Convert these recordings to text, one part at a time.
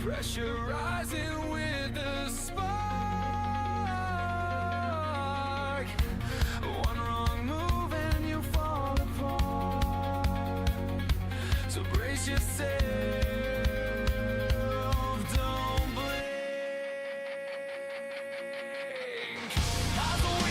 Pressure rising with the spark. One wrong move and you fall apart. So brace yourself, don't blink. As we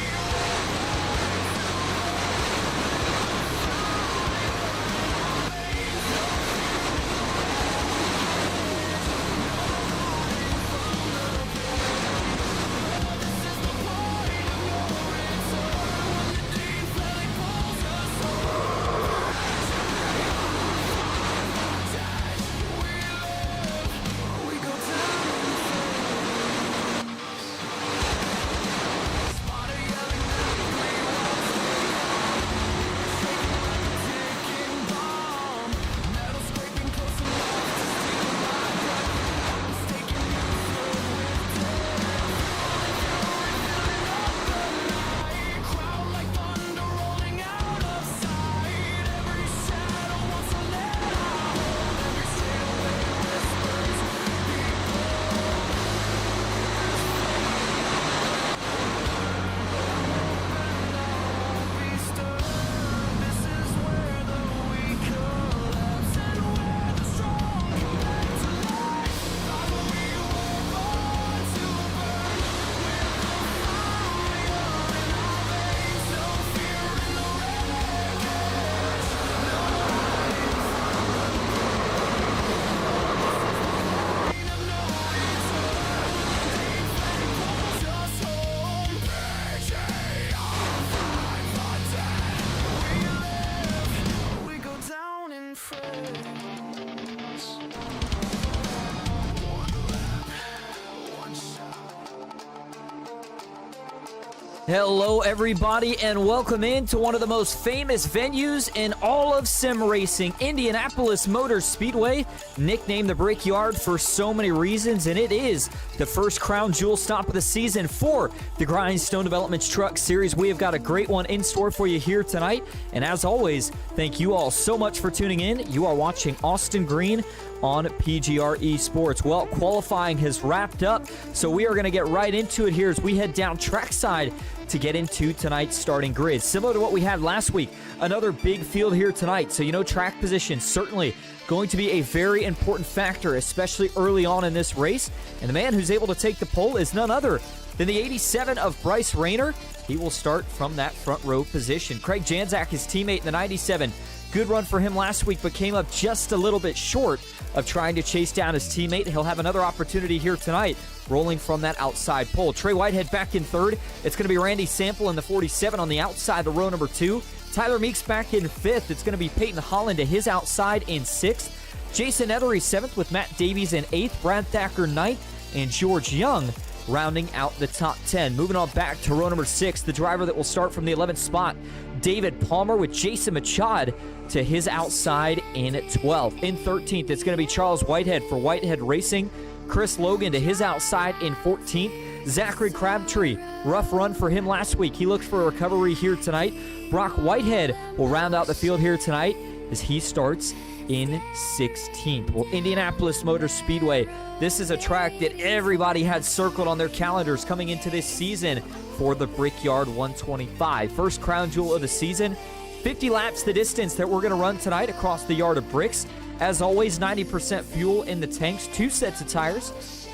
Hello everybody and welcome in to one of the most famous venues in all of sim racing, Indianapolis Motor Speedway, nicknamed the Brickyard for so many reasons, and it is the first crown jewel stop of the season for the Grindstone Developments Truck Series. We have got a great one in store for you here tonight, and as always, thank you all so much for tuning in. You are watching Austin Green on PGR eSports. Well, qualifying has wrapped up, so we are going to get right into it here as we head down trackside to get into tonight's starting grid. Similar to what we had last week, another big field here tonight, so you know track position certainly going to be a very important factor, especially early on in this race, and the man who's able to take the pole is none other than the 87 of Bryce Rayner. He will start from that front row position. Craig Janzak, his teammate in the 97, good run for him last week, but came up just a little bit short of trying to chase down his teammate. He'll have another opportunity here tonight, rolling from that outside pole. Trey Whitehead back in third. It's going to be Randy Sample in the 47 on the outside of row number 2. Tyler Meeks back in 5th. It's going to be Peyton Holland to his outside in 6th. Jason Ethery 7th with Matt Davies in 8th. Brad Thacker 9th. And George Young rounding out the top 10. Moving on back to row number 6, the driver that will start from the 11th spot, David Palmer with Jason Machad to his outside in 12th. In 13th, it's going to be Charles Whitehead for Whitehead Racing. Chris Logan to his outside in 14th. Zachary Crabtree, rough run for him last week. He looks for a recovery here tonight. Brock Whitehead will round out the field here tonight as he starts in 16th. Well, Indianapolis Motor Speedway, this is a track that everybody had circled on their calendars coming into this season for the Brickyard 125. First crown jewel of the season. 50 laps the distance that we're going to run tonight across the yard of bricks. As always, 90% fuel in the tanks, 2 sets of tires,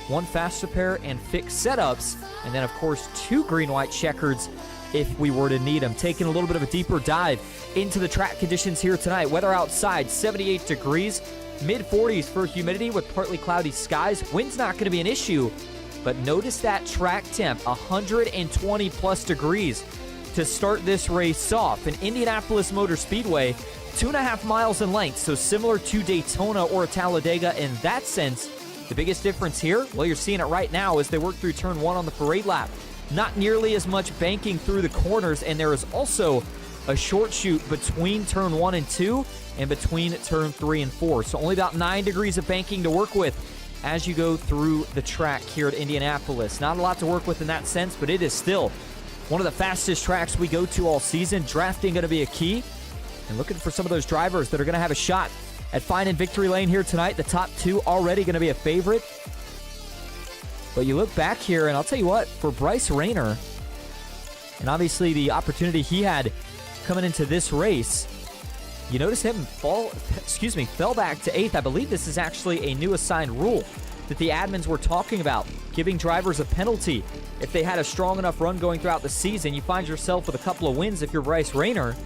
1 fast repair and fixed setups, and then of course 2 green-white checkers if we were to need them. Taking a little bit of a deeper dive into the track conditions here tonight. Weather outside, 78 degrees, mid-40s for humidity with partly cloudy skies. Wind's not going to be an issue, but notice that track temp, 120 plus degrees to start this race off. In Indianapolis Motor Speedway, 2.5 miles in length, so similar to Daytona or Talladega in that sense. The biggest difference here, well, you're seeing it right now as they work through turn 1 on the parade lap. Not nearly as much banking through the corners, and there is also a short chute between turn 1 and 2 and between turn 3 and 4. So only about 9 degrees of banking to work with as you go through the track here at Indianapolis. Not a lot to work with in that sense, but it is still one of the fastest tracks we go to all season. Drafting going to be a key, and looking for some of those drivers that are going to have a shot at Fine and Victory Lane here tonight. The top two already going to be a favorite. But you look back here, and I'll tell you what, for Bryce Rayner, and obviously the opportunity he had coming into this race, you notice him fell back to 8th. I believe this is actually a new assigned rule that the admins were talking about, giving drivers a penalty if they had a strong enough run going throughout the season. You find yourself with a couple of wins if you're Bryce Rayner.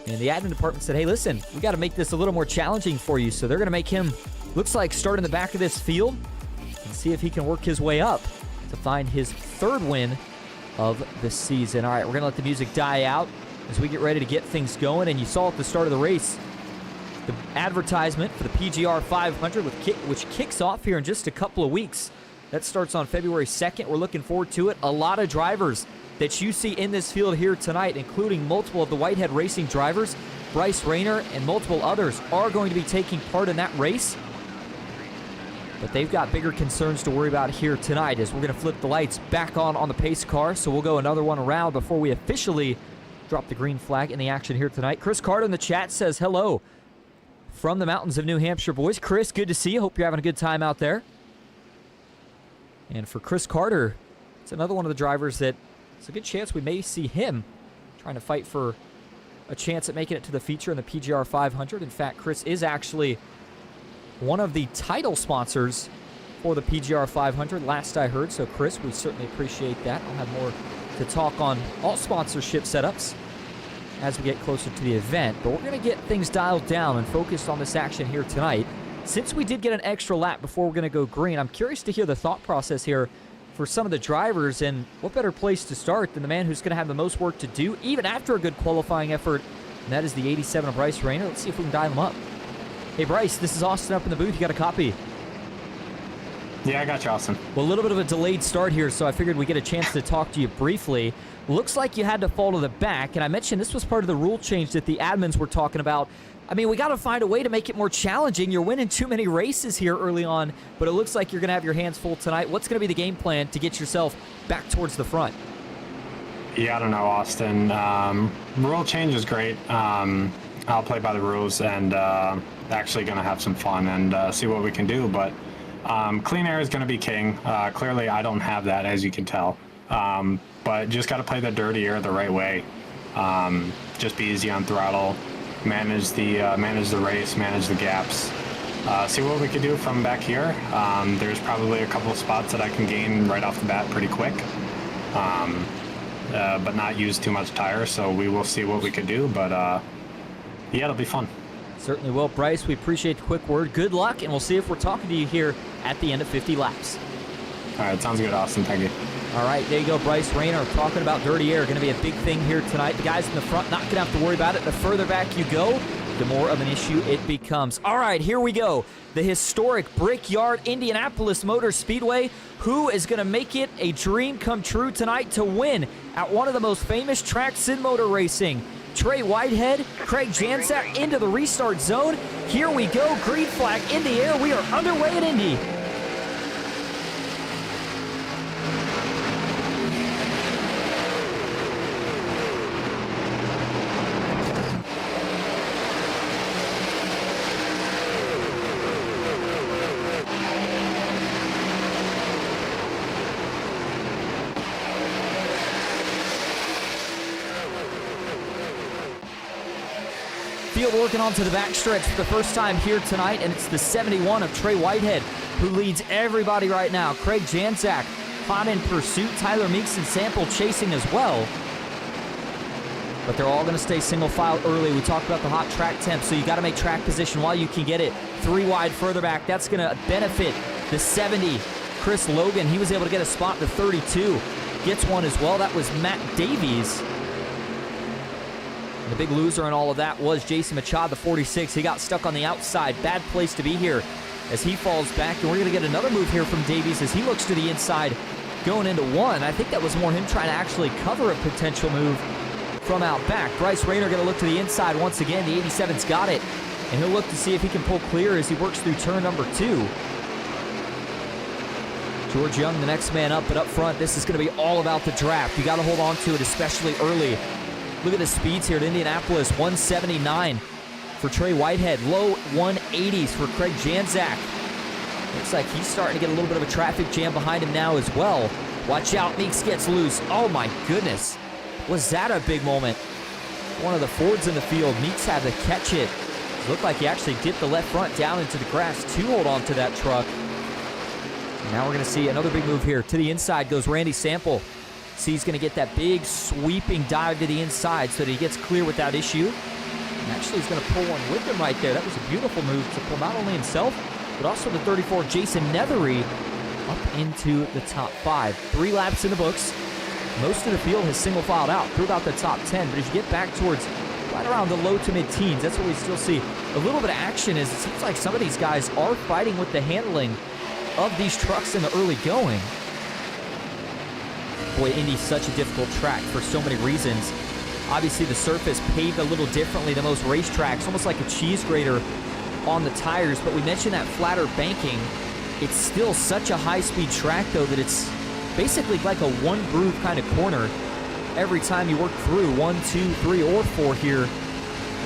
And the admin department said, hey, listen, we got to make this a little more challenging for you. So they're going to make him, looks like, start in the back of this field and see if he can work his way up to find his 3rd win of the season. All right, we're going to let the music die out as we get ready to get things going. And you saw at the start of the race the advertisement for the PGR 500, which kicks off here in just a couple of weeks. That starts on February 2nd. We're looking forward to it. A lot of drivers that you see in this field here tonight, including multiple of the Whitehead Racing drivers, Bryce Rayner and multiple others, are going to be taking part in that race. But they've got bigger concerns to worry about here tonight as we're going to flip the lights back on the pace car. So we'll go another one around before we officially drop the green flag in the action here tonight. Chris Carter in the chat says hello from the mountains of New Hampshire, boys. Chris, good to see you. Hope you're having a good time out there. And for Chris Carter, it's another one of the drivers that it's a good chance we may see him trying to fight for a chance at making it to the feature in the PGR 500. In fact, Chris is actually one of the title sponsors for the PGR 500, last I heard. So, Chris, we certainly appreciate that. I'll have more to talk on all sponsorship setups as we get closer to the event. But we're going to get things dialed down and focused on this action here tonight. Since we did get an extra lap before we're going to go green, I'm curious to hear the thought process here for some of the drivers, and what better place to start than the man who's going to have the most work to do, even after a good qualifying effort, and that is the 87 of Bryce Rayner. Let's see if we can dial him up. Hey, Bryce, this is Austin up in the booth. You got a copy? Yeah, I got you, Austin. Well, a little bit of a delayed start here, so I figured we'd get a chance to talk to you briefly. Looks like you had to fall to the back, and I mentioned this was part of the rule change that the admins were talking about. I mean, we got to find a way to make it more challenging. You're winning too many races here early on, but it looks like you're going to have your hands full tonight. What's going to be the game plan to get yourself back towards the front? Yeah, I don't know, Austin. Rule change is great. I'll play by the rules and actually going to have some fun and see what we can do. But clean air is going to be king. Clearly, I don't have that, as you can tell. But just got to play the dirty air the right way. Just be easy on throttle. Manage the race, manage the gaps, see what we could do from back here. There's probably a couple of spots that I can gain right off the bat pretty quick, but not use too much tire, so we will see what we could do, but yeah, it'll be fun. Certainly will. Bryce, we appreciate the quick word. Good luck, and we'll see if we're talking to you here at the end of 50 laps. All right, sounds good, Austin. Thank you. All right, there you go. Bryce Rayner talking about dirty air. Going to be a big thing here tonight. The guys in the front not going to have to worry about it. The further back you go, the more of an issue it becomes. All right, here we go. The historic Brickyard Indianapolis Motor Speedway. Who is going to make it a dream come true tonight to win at one of the most famous tracks in motor racing? Trey Whitehead, Craig Janczak into the restart zone. Here we go. Green flag in the air. We are underway at Indy. Field working onto the backstretch for the first time here tonight, and it's the 71 of Trey Whitehead who leads everybody right now. Craig Janczak hot in pursuit. Tyler Meeks and Sample chasing as well. But they're all going to stay single file early. We talked about the hot track temp, so you got to make track position while you can get it. 3 wide further back. That's going to benefit the 70. Chris Logan, he was able to get a spot. The 32 gets one as well. That was Matt Davies. The big loser in all of that was Jason Machado, the 46. He got stuck on the outside. Bad place to be here as he falls back. And we're going to get another move here from Davies as he looks to the inside going into one. I think that was more him trying to actually cover a potential move from out back. Bryce Rayner going to look to the inside once again. The 87's got it. And he'll look to see if he can pull clear as he works through turn number 2. George Young, the next man up, but up front, this is going to be all about the draft. You got to hold on to it, especially early. Look at the speeds here at Indianapolis, 179 for Trey Whitehead. Low 180s for Craig Janzak. Looks like he's starting to get a little bit of a traffic jam behind him now as well. Watch out, Meeks gets loose. Oh my goodness. Was that a big moment? One of the Fords in the field. Meeks had to catch it. It looked like he actually dipped the left front down into the grass to hold on to that truck. And now we're going to see another big move here. To the inside goes Randy Sample. See, he's going to get that big sweeping dive to the inside so that he gets clear without issue. And actually, he's going to pull one with him right there. That was a beautiful move to pull not only himself, but also the 34 Jason Nethery up into the top 5. 3 laps in the books. Most of the field has single filed out through about the top 10, but as you get back towards right around the low to mid-teens, that's what we still see. A little bit of action is it seems like some of these guys are fighting with the handling of these trucks in the early going. Boy, Indy's such a difficult track for so many reasons. Obviously, the surface paved a little differently than most racetracks, almost like a cheese grater on the tires, but we mentioned that flatter banking. It's still such a high-speed track, though, that it's basically like a one-groove kind of corner every time you work through 1, 2, 3, or 4 here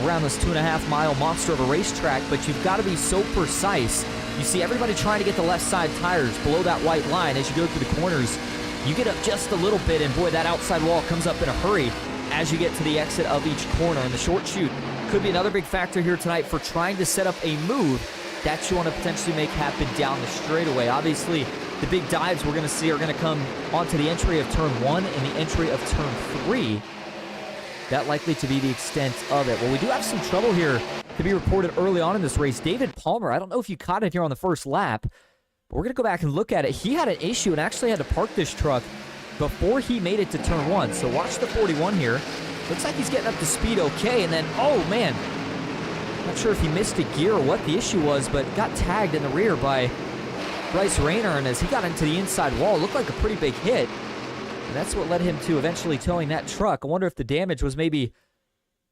around this 2.5-mile monster of a racetrack, but you've got to be so precise. You see everybody trying to get the left side tires below that white line as you go through the corners. You get up just a little bit, and boy, that outside wall comes up in a hurry as you get to the exit of each corner. And the short chute could be another big factor here tonight for trying to set up a move that you want to potentially make happen down the straightaway. Obviously, the big dives we're going to see are going to come onto the entry of turn 1 and the entry of turn 3. That likely to be the extent of it. Well, we do have some trouble here to be reported early on in this race. David Palmer, I don't know if you caught it here on the first lap, but we're going to go back and look at it. He had an issue and actually had to park this truck before he made it to turn 1. So watch the 41 here. Looks like he's getting up to speed okay, and then, oh man, not sure if he missed a gear or what the issue was, but got tagged in the rear by Bryce Rayner, and as he got into the inside wall, it looked like a pretty big hit. And that's what led him to eventually towing that truck. I wonder if the damage was maybe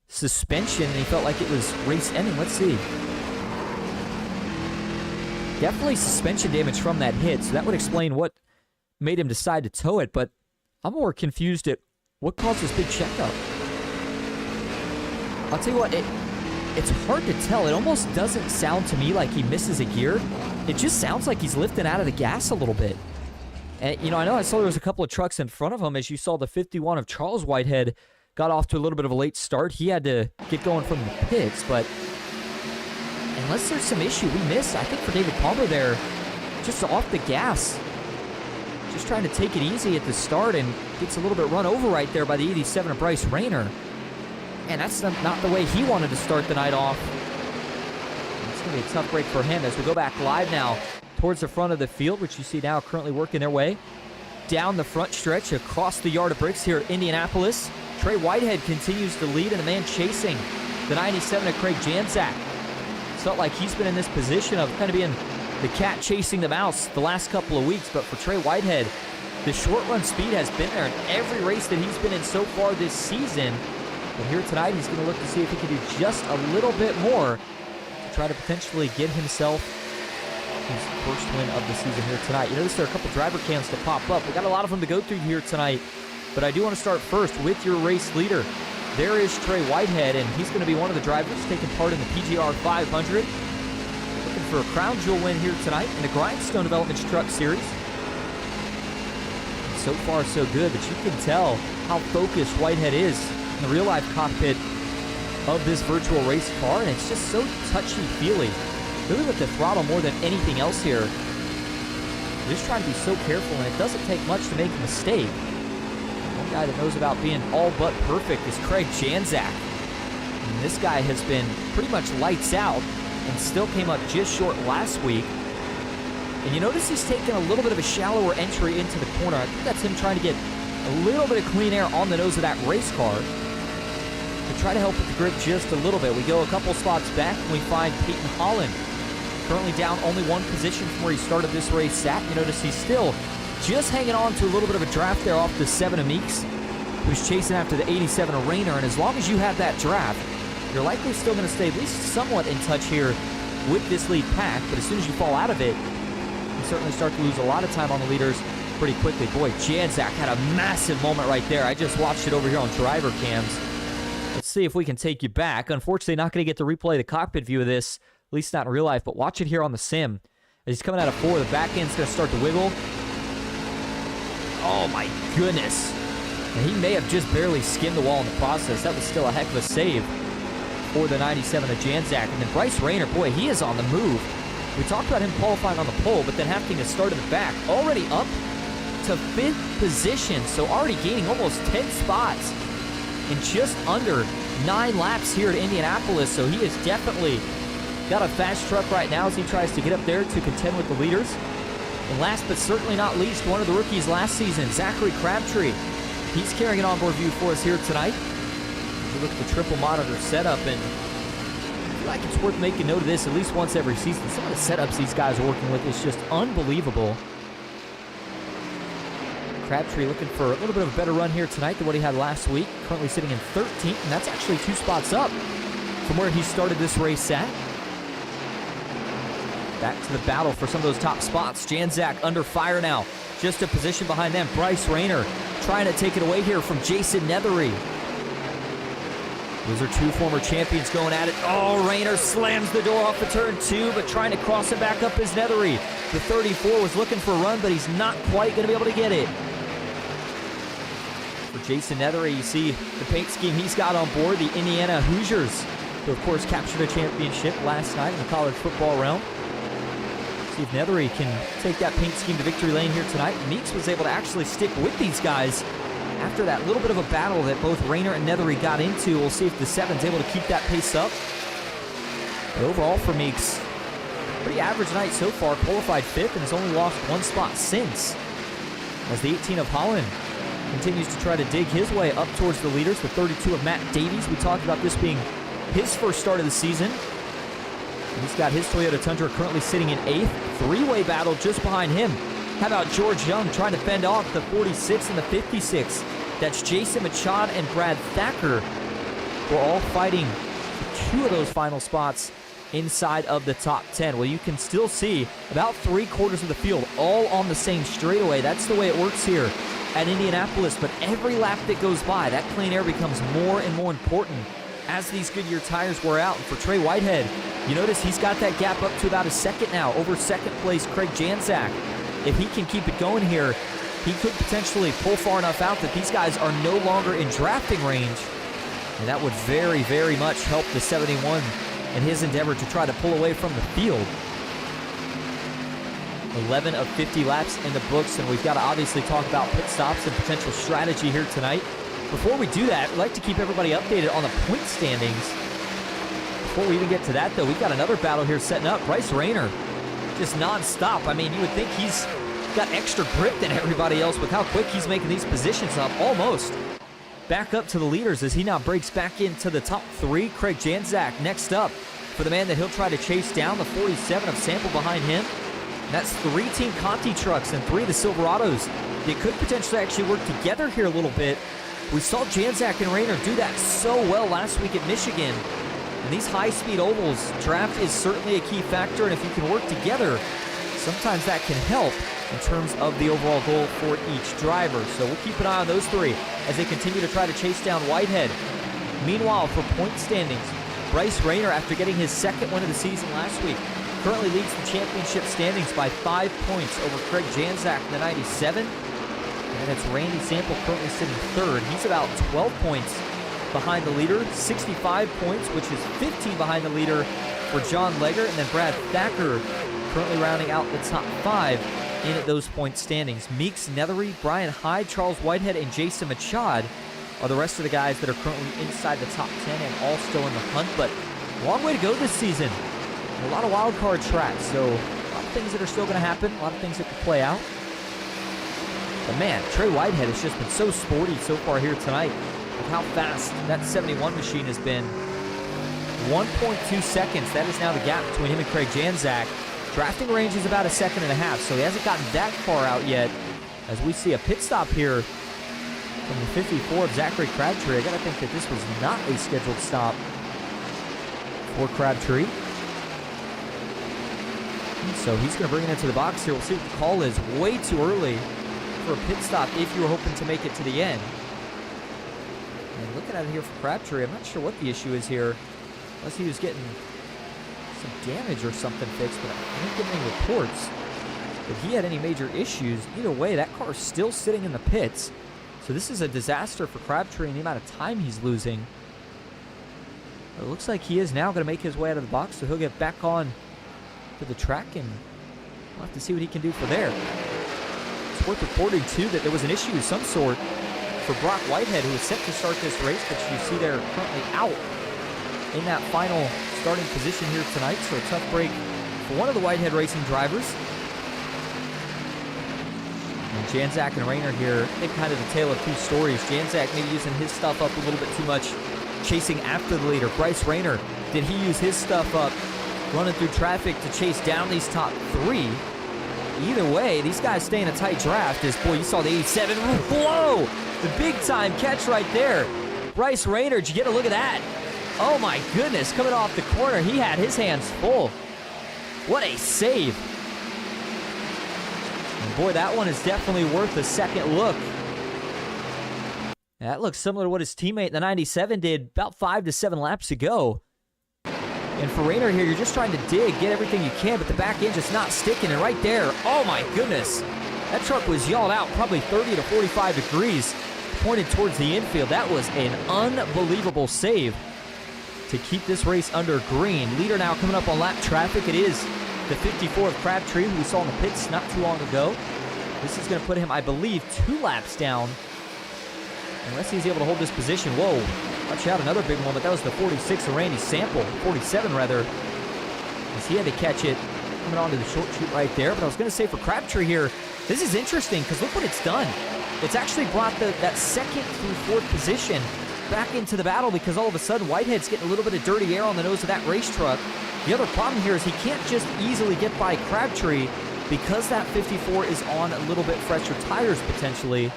suspension and he felt like it was race ending. Let's see. Definitely suspension damage from that hit, so that would explain what made him decide to tow it, but I'm more confused at what caused this big checkup. I'll tell you what, it's hard to tell. It almost doesn't sound to me like he misses a gear. It just sounds like he's lifting out of the gas a little bit. And, you know, I saw there was a couple of trucks in front of him. As you saw, the 51 of Charles Whitehead got off to a little bit of a late start. He had to get going from the pits, but unless there's some issue we missed, I think for David Palmer there, just off the gas. Just trying to take it easy at the start and gets a little bit run over right there by the 87 of Bryce Rayner. And that's not the way he wanted to start the night off. It's going to be a tough break for him as we go back live now towards the front of the field, which you see now currently working their way down the front stretch across the yard of bricks here at Indianapolis. Trey Whitehead continues to lead, and the man chasing the 97 of Craig Janzak. It's felt like he's been in this position of kind of being the cat chasing the mouse the last couple of weeks, but for Trey Whitehead, the short run speed has been there in every race that he's been in so far this season. But here tonight, he's going to look to see if he can do just a little bit more to try to potentially get himself his first win of the season here tonight. You notice there are a couple driver cams to pop up. We got a lot of them to go through here tonight, but I do want to start first with your race leader. There is Trey Whitehead, and he's going to be one of the drivers taking part in the PGR 500. Looking for a crown jewel win here tonight in the Grindstone Developments Truck Series. So far, so good, but you can tell how focused Whitehead is in the real-life cockpit of this virtual race car, and it's just so touchy-feely. Really with the throttle more than anything else here. Just trying to be so careful, and it doesn't take much to make a mistake. One guy that knows about being all but perfect is Craig Janzak. And this guy has been pretty much lights out and still came up just short last week. And you notice he's taking a little bit of a shallower entry into the corner. I think that's him trying to get a little bit of clean air on the nose of that race car to try to help with the grip just a little bit. We go a couple spots back and we find Peyton Holland, currently down only one position from where he started this race at. You notice he's still just hanging on to a little bit of a draft there off the 7 of Meeks, who's chasing after the 87 of Rayner. And as long as you have that draft, you're likely still going to stay at least somewhat in touch here with this lead pack. But as soon as you fall out of it, you certainly start to lose a lot of time on the leaders pretty quickly. Boy, Janzak had a massive moment right there. I just watched it over here on driver cams. Let's see if we can take you back. Unfortunately, not going to get to replay the cockpit view of this, at least not in real life, but watch it here on the sim. As he's coming out of 4, the back end's going to start to wiggle. Oh my goodness. And he may have just barely skimmed the wall in the process. That was still a heck of a save for the 97 of Janczak. And then Bryce Rayner, boy, he is on the move. We talked about him qualifying on the pole, but then having to start in the back. Already up to 5th position, so already gaining almost 10 spots in just under 9 laps here at Indianapolis. So he is definitely got a fast truck right now as he tries to get up there to contend with the leaders. And last but certainly not least, one of the rookies last season, Zachary Crabtree. He's carrying an onboard view for us here tonight. We look at the triple monitor setup, and I feel like it's worth making note of this at least once every season. Some of the setups these guys are working with is just unbelievable. Crabtree looking for a little bit of a better run here tonight than what he had last week. Currently sitting in 13th, and that's actually 2 spots up from where he started this race at. Back to the battle for some of those top spots. Janczak under fire now. Just a position behind them. Bryce Rayner trying to take it away here from Jason Nethery. Those are 2 former champions going at it. Oh, Rayner slams the door off of turn 2, but trying to cross it back up is Nethery. The 34 was looking for a run, but he's not quite going to be able to get it. For Jason Nethery, you see the paint scheme he's got on board, the Indiana Hoosiers, who of course captured a championship last night in the college football realm. See if Nethery can take that paint scheme to victory lane here tonight. Meeks was able to actually stick with these guys after that little bit of a battle that both Rayner and Nethery got into. We'll see if the 7's able to keep that pace up. But overall for Meeks, pretty average night so far. Qualified 5th and has only lost 1 spot since. As the 18 of Holland continues to try to dig his way up towards the leaders. The 32 of Matt Davies, we talked about this being his first start of the season. He's got his Toyota Tundra currently sitting in 8th. 3-way battle just behind him. How about George Young trying to fend off the 46 and the 56? That's Jason Machad and Brad Thacker. We're all fighting for 2 of those final spots inside of the top 10. Well, you can still see about 3/4 of the field all on the same straightaway. That's the way it works here at Indianapolis. But every lap that goes by, that clean air becomes more and more important as these Goodyear tires wear out. And for Trey Whitehead, you notice he's got that gap up to about a 2nd now over 2nd place Craig Janczak. If he can keep it going here, he could potentially pull far enough out that these guys are no longer in drafting range. And that would very, very much help the 71 in his endeavor to try to pull away from the field. 11 of 50 laps in the books, and we've got to obviously talk about pit stops and potential strategy here tonight. Before we do that, we'd like to keep everybody updated on the point standings. Before we even get to that, though, we've got another battle here setting up. Bryce Rayner, just non-stop. I mean, you would think he's got extra grip than everybody else with how quick he's making these positions up. Almost back up to the leaders as he now breaks back into the top 3. Craig Janczak next up for the man that he'll try to chase down, the 47 of Sample behind him. And that's 3 Team Conti trucks and 3 of the Silverados. They could potentially actually work together here a little bit. We saw Janczak and Rayner do that so well last week at Michigan. And these high-speed ovals, draft is certainly a key factor, and if you can work together, sometimes that can help in terms of the overall goal for each driver. So we'll keep an eye on those 3 as they continue to try to chase down Whitehead. Meanwhile, for point standings, Bryce Rayner, after getting his 2nd win of the season last week, currently leads the championship standings by 5 points over Craig Janczak in the 97. And it's Randy Sample currently sitting 3rd. He's about 12 points behind the leader, 65 points, which is 15 behind the leader for John Legger. And then Brad Thacker currently rounding out the top 5 in those point standings. Meeks, Nethery, Brian Hyde, Charles Whitehead, and Jason Machad are the rest of the guys that are currently inside the top 10 and all still in the hunt. But a long way to go this season. A lot of wild card tracks, so a lot of things that are still going to happen, a lot of things that could play out. But man, Trey Whitehead has just been so sporty so far here tonight with how fast that 71 machine has been. 1.2 seconds, that is now the gap between him and Craig Janczak. Drafting range is about 1.5 seconds, so he hasn't gotten that far out yet. As we see a pit stop here from the 54 of Zachary Crabtree. I gotta think that this was not a scheduled stop for Crabtree. So he's going to bring it into the box here. We'll see what the call is. Way too early for a pit stop if you were hoping to make it to the end. And looking at it here for Crabtree, I'm not sure what the issue is here. Unless he was getting some damage or something fixed, but I didn't get any reports that he had any major issues. Either way, that car is still sitting in the pits. So this is a disaster for Crabtree and the amount of time he's losing. It looks like he is now going to make his way out of the box, so he'll get back on to the track, and we'll have to see what he can do for there. It's worth reporting, too, that there was an issue of some sort for Brock Whitehead, who was set to start this race, but you see they're currently out in that final starting position here tonight, so a tough break for one of the Whitehead Racing drivers. And Janzak and Rayner here, I think kind of the tale of two stories. Janzak maybe using his stuff up a little bit too much, chasing after the leader. Bryce Rayner, did he use his stuff up, running through traffic to chase down these top three? Either way, these guys stay in a tight draft. As, boy, you saw the 87. Whoa! The big-time catch right there. Bryce Rayner, did you get a look at that? Oh, my goodness. Coming off the corner, he had his hands full. What a save. And boy, that one is definitely worth a second look. That looks similar to what his teammate in the 97 did about 5 to 7 laps ago. And for Rayner here, you're just trying to dig, get everything you can, but the back end just not sticking. And right there, oh my goodness, that truck was yawed out probably 30 to 45 degrees, pointed towards the infield. That was an unbelievable save to keep this race under green. Leader now coming up on lap traffic. It is the 54 of Crabtree, who we saw in the pits not too long ago. This is going to put him, I believe, 2 laps down, unless he's able to hold this position. Whoa, watch out, another big one, but that was the 46 of Randy Sample, 47 rather, as he had to catch it coming onto the short chute right there. But I was going to say for Crabtree here, this is interesting because look what it's done. It's actually brought that second through fourth position back into the battle, because all of a sudden Whitehead's getting a little bit of dirty air on the nose of that race truck. The other problem here is he can't just easily get by Crabtree because that 54 is on a little bit fresher tires potentially.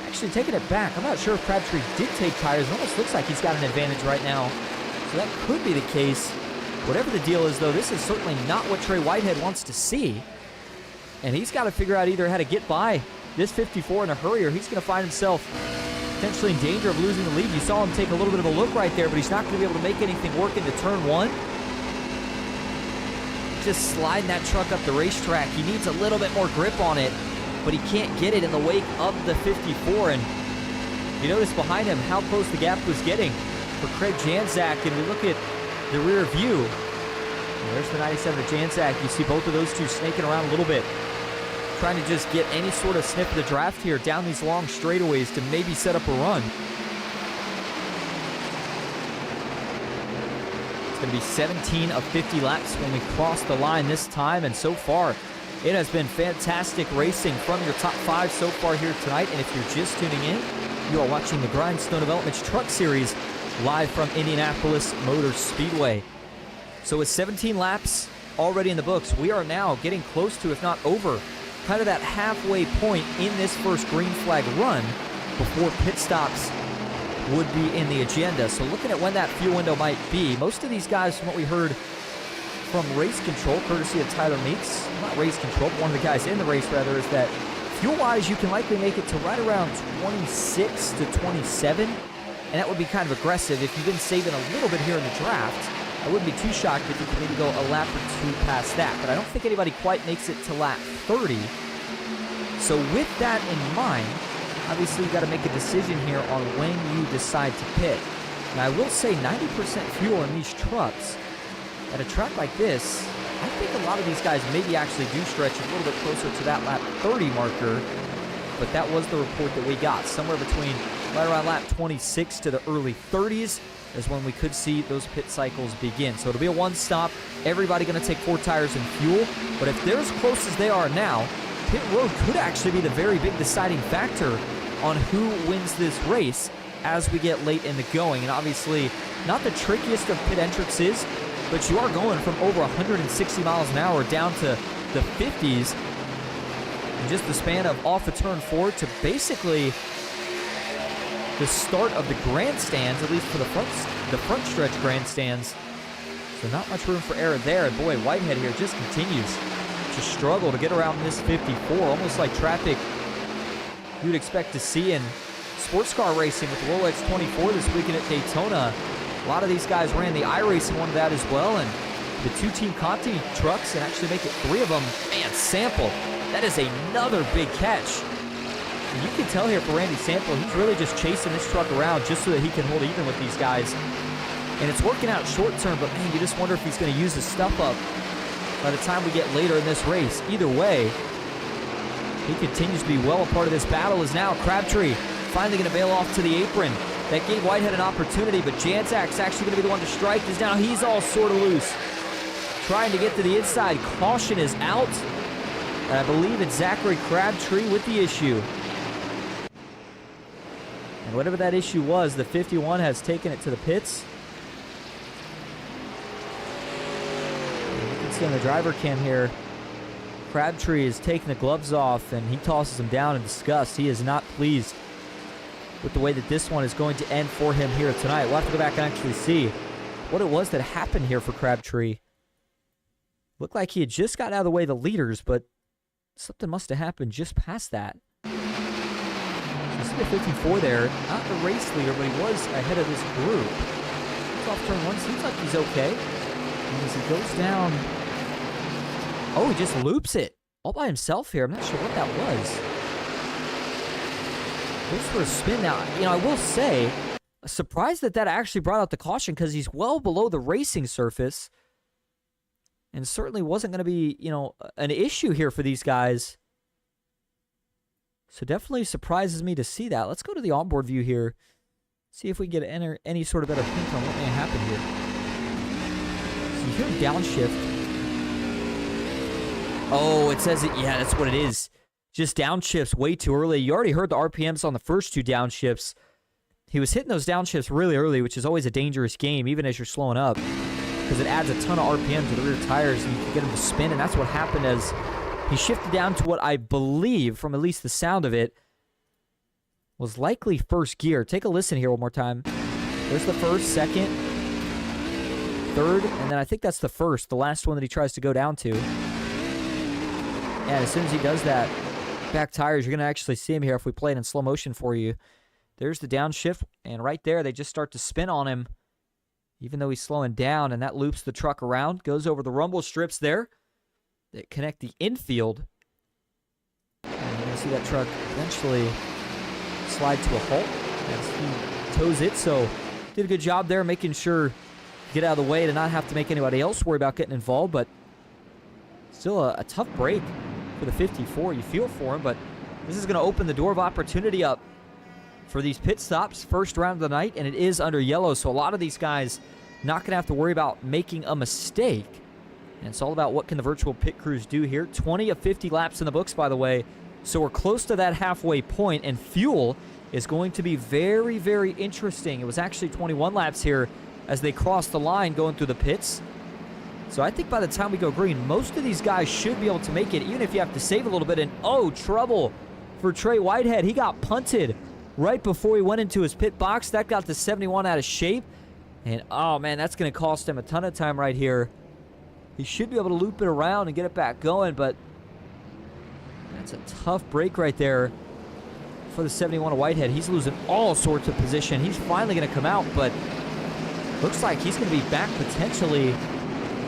Actually taking it back, I'm not sure if Crabtree did take tires. It almost looks like he's got an advantage right now, so that could be the case. Whatever the deal is, though, this is certainly not what Trey Whitehead wants to see, and he's got to figure out either how to get by this 54 in a hurry, or he's going to find himself potentially in danger of losing the lead. You saw him take a little bit of a look right there, but he's not going to be able to make anything work into turn one. Just sliding that truck up the racetrack. He needs a little bit more grip on it, but he can't get it in the wake of the 54. And you notice behind him how close the gap was getting for Craig Janzak. And we look at the rear view. And there's the 97 of Janzak. You see both of those two snaking around a little bit, trying to just get any sort of sniff of the draft here down these long straightaways to maybe set up a run. It's going to be 17 of 50 laps when we cross the line this time, and so far it has been fantastic racing from your top 5 so far here tonight. And if you're just tuning in, you are watching the Grindstone Developments Truck Series live from Indianapolis Motor Speedway. So with 17 laps already in the books, we are now getting close to, if not over, kind of that halfway point in this first green flag run before pit stops would be in the agenda. So looking at when that fuel window might be, most of these guys, from what we heard from race control, courtesy of Tyler Meeks, not race control, but one of the guys in the race rather, is that fuel-wise you can likely make it to right around 26 to 27, and that would be kind of aggressive. If you've been saving a little bit here in the draft, I wouldn't be too shocked if you could maybe go a lap or 2 past that, but I don't think anybody quite makes it to lap 30. So with that in mind, obviously you've got to make a decision here on when you decide to pit. And I will say 90% fuel in these trucks at a track like this, I think a lot of these guys maybe actually do stretch a little bit closer to that lap 30 marker, but that was the report that we got. Somewhere between right around lap 26 to the early 30s is when we could see those pit cycles begin. So it'll be a one-stop. Everybody going to take 4 tires and fuel, but if they're as close as they are now, pit road could actually be the very big deciding factor on who wins this race as we get late in the going. And obviously, not the trickiest of pit entrances, but you are going from over 160 miles an hour down to the 50s in just the span of off of turn 4 to basically the start of the grandstands, at least for the front stretch grandstands. So not much room for error there. And boy, Whitehead here just continues to struggle to get around this 54, almost like traffic you'd expect to see in sports car racing with the Rolex 24 this weekend at Daytona. A lot of these guys ran the iRacing one of that as well, and the two-team Conti trucks and actually make it 3 of them. Man, Sample, that is another big catch. And you can tell here for Randy Sample, he's really just chasing this truck around just so that he can hold even with these guys. And it's working out short term, but man, you just wonder if he's going to use his stuff up by the time we get later in this race. Either way, he continues to be well a part of this battle. Is now Crabtree finally going to bail off to the apron. That gave Whitehead an opportunity, but Janczak's actually going to be the one to strike, as now he's all sort of loose. Trying to get to the inside. Caution is out. And I believe it's Zachary Crabtree with the issue. And whatever that issue was, the 51 has taken it to the pits. And you can see on the driver cam here, Crabtree is taking the gloves off, and he tosses them down in disgust. He is not pleased with the way that this one is going to end for him here tonight. We'll have to go back and actually see what it was that happened here for Crabtree. Looked like he had just got out of the way of the leaders, but something must have happened just past that. So you see the 54 there, not the race leader, but he was ahead of this group. He's off turn 1, seems like he's okay. And as he goes down, oh, he just loops it all by himself here. I'm not sure what that was. Goes for a spin now. You know, I will say, surprised that actually brought out the caution, because he's well below the racing surface. And certainly wasn't going to be, you know, an issue here for these guys. So definitely surprises me to see that. Let's go to the onboard view here. See if we can get any sort of better hint on what may happen here. So you hear him downshift. Oh, it says it. Yeah, that's what it is. Just downshifts way too early. You already heard the RPMs on the first 2 downshifts. He was hitting those downshifts really early, which is always a dangerous game, even as you're slowing up, because it adds a ton of RPM to the rear tires, and you can get him to spin, and that's what happened as he shifted down to what I believe, from at least the sound of it, was likely first gear. Take a listen here one more time. There's the first, second, third, and then I think that's the first, the last one that he tries to go down to. And as soon as he does that, back tires, you're going to actually see him here if we play it in slow motion for you. There's the downshift, and right there, they just start to spin on him, even though he's slowing down, and that loops the truck around, goes over the rumble strips there that connect the infield. And you're going to see that truck eventually slide to a halt as he tows it, so did a good job there making sure to get out of the way to not have to make anybody else worry about getting involved, but still a tough break for the 54. You feel for him, but this is going to open the door of opportunity up for these pit stops. First round of the night, and it is under yellow, so a lot of these guys not going to have to worry about making a mistake. And it's all about what can the virtual pit crews do here. 20 of 50 laps in the books, by the way, so we're close to that halfway point, and fuel is going to be very, very interesting. It was actually 21 laps here as they crossed the line going through the pits. So I think by the time we go green, most of these guys should be able to make it, even if you have to save a little bit. And, oh, trouble for Trey Whitehead. He got punted right before he went into his pit box. That got the 71 out of shape. And, oh, man, that's going to cost him a ton of time right here. He should be able to loop it around and get it back going, but that's a tough break right there for the 71 of Whitehead. He's losing all sorts of position. He's finally going to come out, but looks like he's going to be back potentially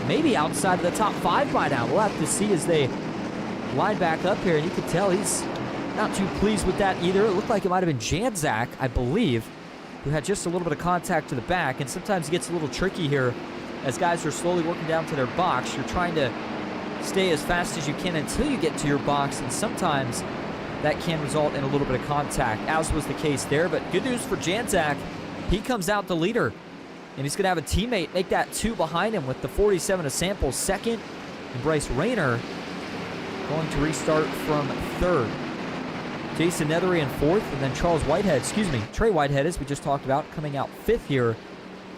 maybe outside of the top 5 by now. We'll have to see as they line back up here, and you can tell he's not too pleased with that either. It looked like it might have been Janczak, I believe, who had just a little bit of contact to the back, and sometimes it gets a little tricky here as guys are slowly working down to their box. You're trying to stay as fast as you can until you get to your box, and sometimes that can result in a little bit of contact, as was the case there. But good news for Janczak. He comes out the leader, and he's going to have a teammate make that 2 behind him with the 47 of Sample second, and Bryce Rayner going to restart from 3rd. Jason Nethery in 4th, and then Trey Whitehead, as we just talked about, coming out 5th here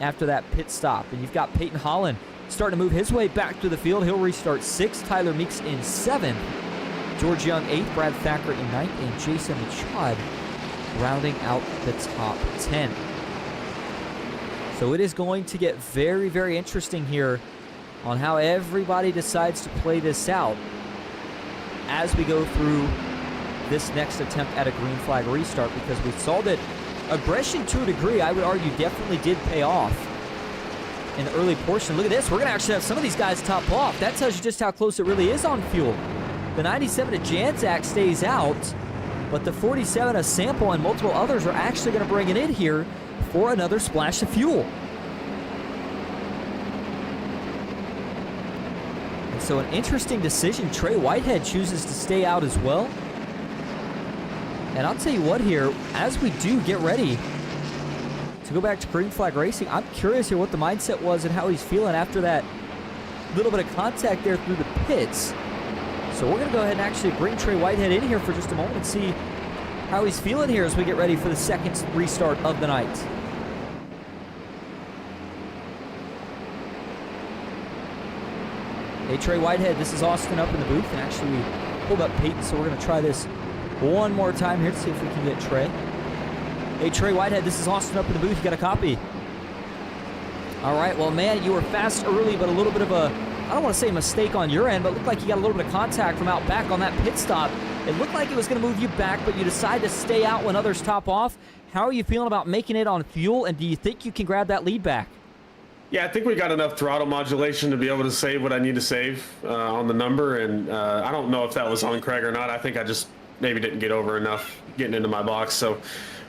after that pit stop. And you've got Peyton Holland starting to move his way back to the field. He'll restart 6th. Tyler Meeks in 7th. George Young 8th. Brad Thacker in 9th. And Jason Machad rounding out the top 10. So it is going to get very, very interesting here on how everybody decides to play this out as we go through this next attempt at a green flag restart, because we saw that aggression, to a degree, I would argue, definitely did pay off in the early portion. Look at this. We're going to actually have some of these guys top off. That tells you just how close it really is on fuel. The 97 of Janzak stays out, but the 47 of Sample and multiple others are actually going to bring it in here for another splash of fuel. And so an interesting decision. Trey Whitehead chooses to stay out as well. And I'll tell you what here, as we do get ready to go back to green flag racing, I'm curious here what the mindset was and how he's feeling after that little bit of contact there through the pits. So we're going to go ahead and actually bring Trey Whitehead in here for just a moment and see how he's feeling here as we get ready for the second restart of the night. Hey, Trey Whitehead, this is Austin up in the booth, and actually we pulled up Peyton, so we're going to try this one more time here to see if we can get Trey. Hey, Trey Whitehead, this is Austin up in the booth. You got a copy? All right, well, man, you were fast early, but a little bit of a, I don't want to say a mistake on your end, but it looked like you got a little bit of contact from out back on that pit stop. It looked like it was going to move you back, but you decide to stay out when others top off. How are you feeling about making it on fuel, and do you think you can grab that lead back? Yeah, I think we got enough throttle modulation to be able to save what I need to save on the number, and I don't know if that was on Craig or not. I think I just maybe didn't get over enough getting into my box, so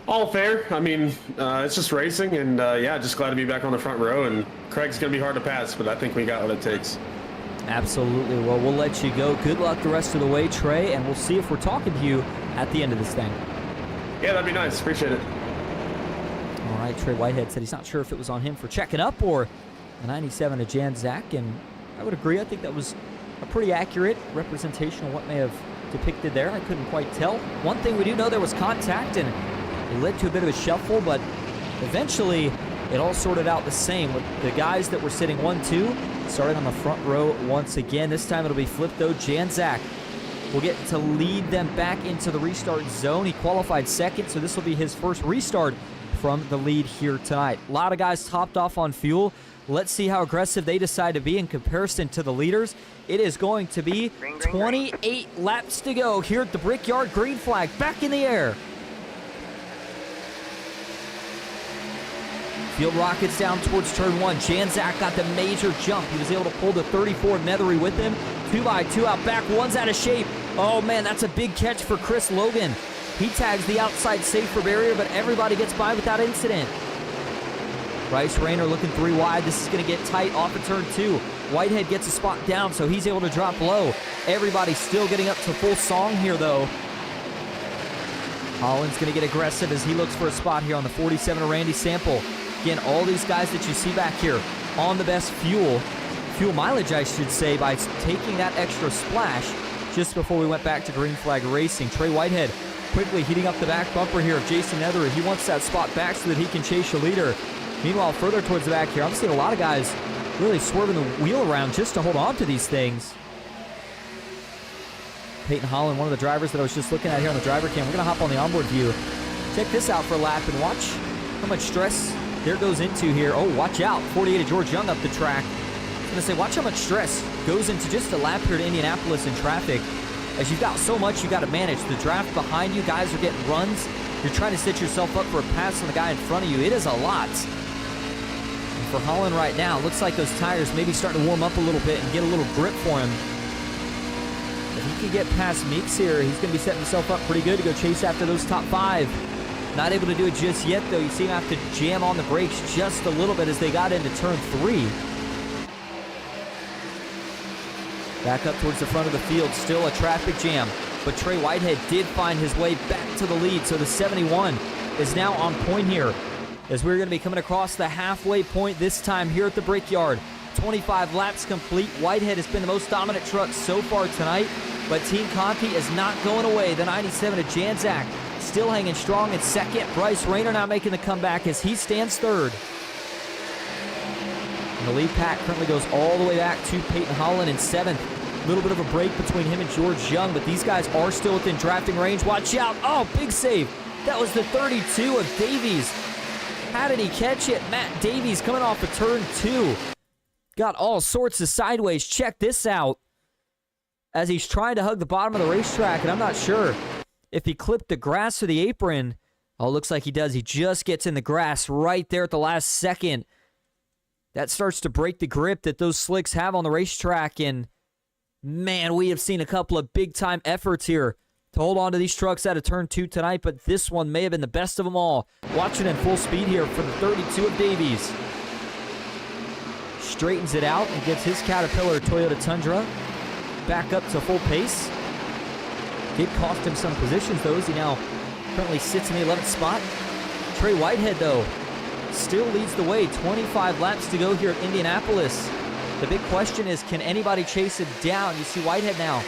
all fair. I mean, it's just racing, and yeah, just glad to be back on the front row, and Craig's going to be hard to pass, but I think we got what it takes. Absolutely. Well, we'll let you go. Good luck the rest of the way, Trey, and we'll see if we're talking to you at the end of this thing. Yeah, that'd be nice. Appreciate it. All right, Trey Whitehead said he's not sure if it was on him for checking up or the 97 of Janzak, and I would agree. I think that was a pretty accurate representation of what may have depicted there. I couldn't quite tell. One thing we do know, there was contact, and it led to a bit of a shuffle, but eventually it all sorted out the same with the guys that were sitting 1-2 starting on the front row once again. This time it'll be flipped, though. Janzak will get to lead them back into the restart zone. He qualified second, so this will be his first restart from the lead here tonight. A lot of guys topped off on fuel. Let's see how aggressive they decide to be in comparison to the leaders. It is going to be 28 laps to go here at the Brickyard. Green flag back in the air. Field rockets down towards turn one. Janzak got the major jump. He was able to pull the 34 Methery with him. 2x2 out back. One's out of shape. Oh, man, that's a big catch for Chris Logan. He tags the outside safer barrier, but everybody gets by without incident. Bryce Rayner looking 3 wide. This is going to get tight off of turn 2. Whitehead gets a spot down, so he's able to drop low. Everybody's still getting up to full song here, though. Holland's going to get aggressive as he looks for a spot here on the 47 of Randy Sample. Again, all these guys that you see back here on the best fuel mileage, I should say, by taking that extra splash just before we went back to green flag racing. Trey Whitehead quickly heating up the back bumper here of Jason Nethery. He wants that spot back so that he can chase your leader. Meanwhile, further towards the back here, I'm seeing a lot of guys really swerving the wheel around just to hold on to these things. Peyton Holland, one of the drivers that I was just looking at here on the driver cam. We're going to hop on the onboard view. Check this out for a lap and watch how much stress there goes into here. Oh, watch out. 48 of George Young up the track. I was going to say, watch how much stress goes into just a lap here to Indianapolis in traffic. As you've got so much you got to manage. The draft behind you, guys are getting runs. You're trying to set yourself up for a pass on the guy in front of you. It is a lot. And for Holland right now, looks like those tires maybe starting to warm up a little bit and get a little grip for him. If he can get past Meeks here, he's going to be setting himself up pretty good to go chase after those top 5. Not able to do it just yet, though. You see him have to jam on the brakes just a little bit as they got into turn 3. Back up towards the front of the field, still a traffic jam. But Trey Whitehead did find his way back to the lead, so the 71 is now on point here as we're going to be coming across the halfway point this time here at the Brickyard. 25 laps complete. Whitehead has been the most dominant truck so far tonight, but Team Conti is not going away. The 97 of Janzak still hanging strong in second. Bryce Rayner now making the comeback as he stands third. And the lead pack currently goes all the way back to Peyton Holland in 7th. A little bit of a break between him and George Young, but these guys are still within drafting range. Watch out. Oh, big save. That was the 32 of Davies. How did he catch it? Matt Davies coming off of turn 2. Got all sorts of sideways. Check this out. As he's trying to hug the bottom of the racetrack, and I'm not sure if he clipped the grass or the apron. Oh, looks like he does. He just gets in the grass right there at the last second. That starts to break the grip that those slicks have on the racetrack. And, man, we have seen a couple of big-time efforts here to hold on to these trucks out of turn 2 tonight, but this one may have been the best of them all. Watching in full speed here for the 32 of Davies. Straightens it out and gets his Caterpillar Toyota Tundra back up to full pace. Did cost him some positions, though, as he now currently sits in the 11th spot. Trey Whitehead, though, still leads the way. 25 laps to go here at Indianapolis. The big question is, can anybody chase him down? You see Whitehead now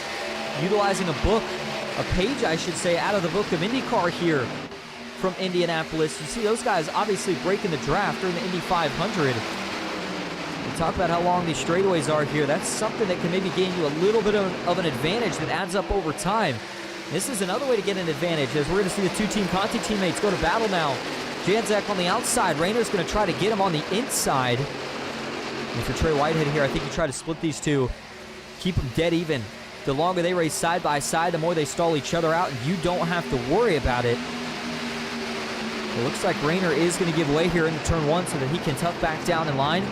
utilizing a page, I should say, out of the book of IndyCar here from Indianapolis. You see those guys obviously breaking the draft during the Indy 500. We talk about how long these straightaways are here. That's something that can maybe gain you a little bit of an advantage that adds up over time. This is another way to get an advantage, as we're going to see the two Team Conti teammates go to battle now. Janczak on the outside. Rayner's going to try to get him on the inside. And for Trey Whitehead here, I think you try to split these two, keep them dead even. The longer they race side by side, the more they stall each other out, and you don't have to worry about it. It looks like Rayner is going to give way here into turn 1 so that he can tuck back down in line.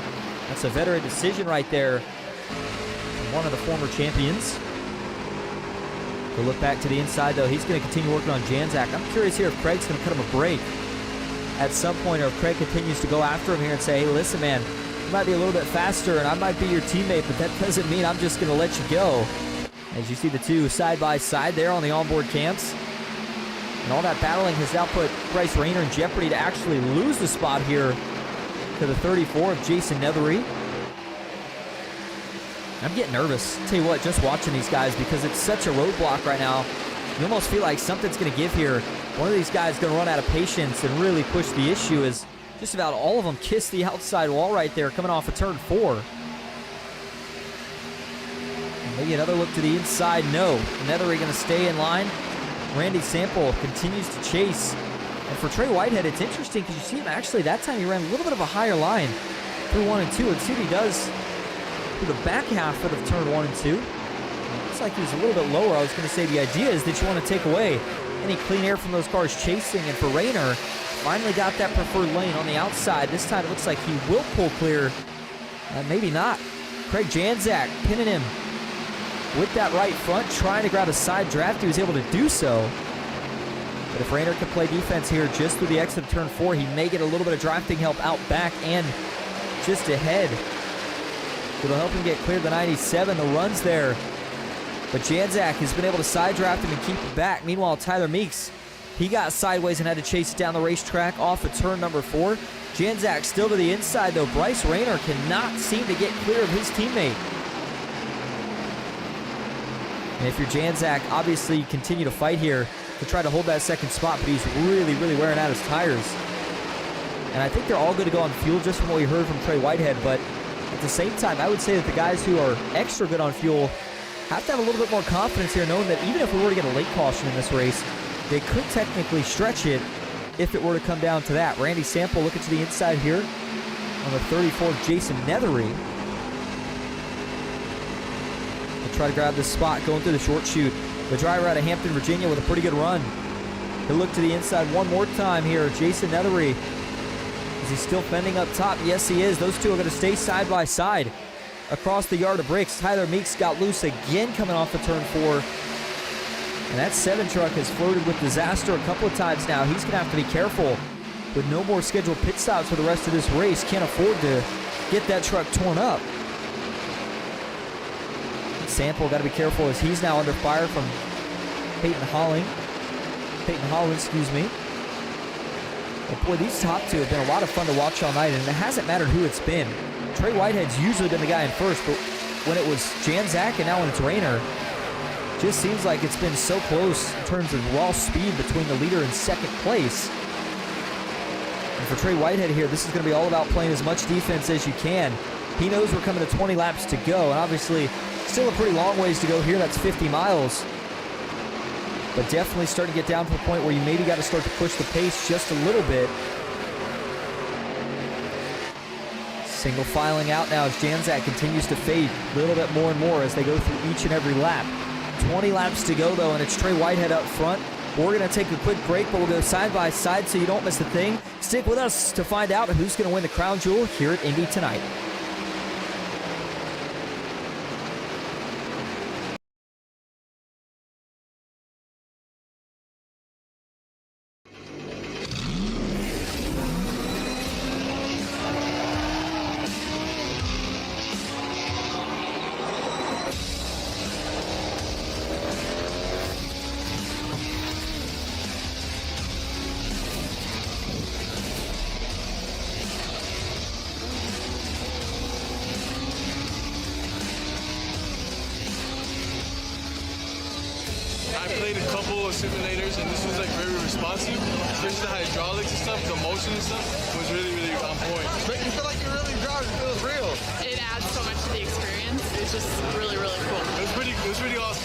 That's a veteran decision right there. One of the former champions. We'll look back to the inside, though. He's going to continue working on Janczak. I'm curious here if Craig's going to cut him a break at some point, or if Craig continues to go after him here and say, hey, listen, man, you might be a little bit faster, and I might be your teammate, but that doesn't mean I'm just going to let you go. As you see the two side by side there on the onboard cams. And all that battling has now put Bryce Rayner in jeopardy to actually lose the spot here to the 34 of Jason Nethery. I'm getting nervous. Tell you what, just watching these guys, because it's such a roadblock right now. You almost feel like something's going to give here. One of these guys is going to run out of patience and really push the issue, as just about all of them kiss the outside wall right there coming off of turn 4. Maybe another look to the inside. No. Nethery going to stay in line. Randy Sample continues to chase. And for Trey Whitehead, it's interesting because you see him actually that time he ran a little bit of a higher line through 1 and 2. Let's see what he does through the back half of turn 1 and 2. Looks like he was a little bit lower. I was going to say the idea is that you want to take away any clean air from those cars chasing. And for Rayner, finally got that preferred lane on the outside. This time it looks like he will pull clear. Maybe not. Craig Janczak pinning him with that right front, trying to grab a side draft. He was able to do so. But if Rayner can play defense here just through the exit of turn 4, he may get a little bit of drafting help out back and just ahead. It'll help him get clear the 97, the runs there. But Janczak has been able to side draft him and keep him back. Meanwhile, Tyler Meeks, he got sideways and had to chase it down the racetrack off of turn number 4. Janczak still to the inside, though. Bryce Rayner cannot seem to get clear of his teammate. And if you're Janczak, obviously you continue to fight here to try to hold that second spot, but he's really, really wearing out his tires. And I think they're all good to go on fuel, just from what we heard from Trey Whitehead, but at the same time, I would say that the guys who are extra good on fuel have to have a little bit more confidence here, knowing that even if we were to get a late caution in this race, they could technically stretch it if it were to come down to that. Randy Sample looking to the inside here on the 34, Jason Nethery. Try to grab this spot going through the short chute. The driver out of Hampton, Virginia with a pretty good run. He'll look to the inside one more time here. Jason Nethery. Is he still fending up top? Yes, he is. Those two are going to stay side by side across the yard of bricks. Tyler Meeks got loose again coming off of turn 4. And that 7 truck has flirted with disaster a couple of times now. He's going to have to be careful with no more scheduled pit stops for the rest of this race. Can't afford to get that truck torn up. Sample got to be careful as he's now under fire from Peyton Holland, excuse me. But boy, these top two have been a lot of fun to watch all night, and it hasn't mattered who it's been. Trey Whitehead's usually been the guy in first, but when it was Janczak and now when it's Rayner, just seems like it's been so close in terms of raw speed between the leader and second place. And for Trey Whitehead here, this is going to be all about playing as much defense as you can. He knows we're coming to 20 laps to go, and obviously still a pretty long ways to go here. That's 50 miles. But definitely starting to get down to the point where you maybe got to start to push the pace just a little bit. Single filing out now as Janczak continues to fade a little bit more and more as they go through each and every lap. 20 laps to go, though, and it's Trey Whitehead up front. We're going to take a quick break, but we'll go side by side so you don't miss a thing. Stick with us to find out who's going to win the crown jewel here at Indy tonight. I played a couple of simulators, and this was like very responsive, especially the hydraulics and stuff, the motion and stuff was really, really on point. But you feel like you're really driving, it feels real. It adds so much to the experience. It's just really, really cool. It was pretty awesome.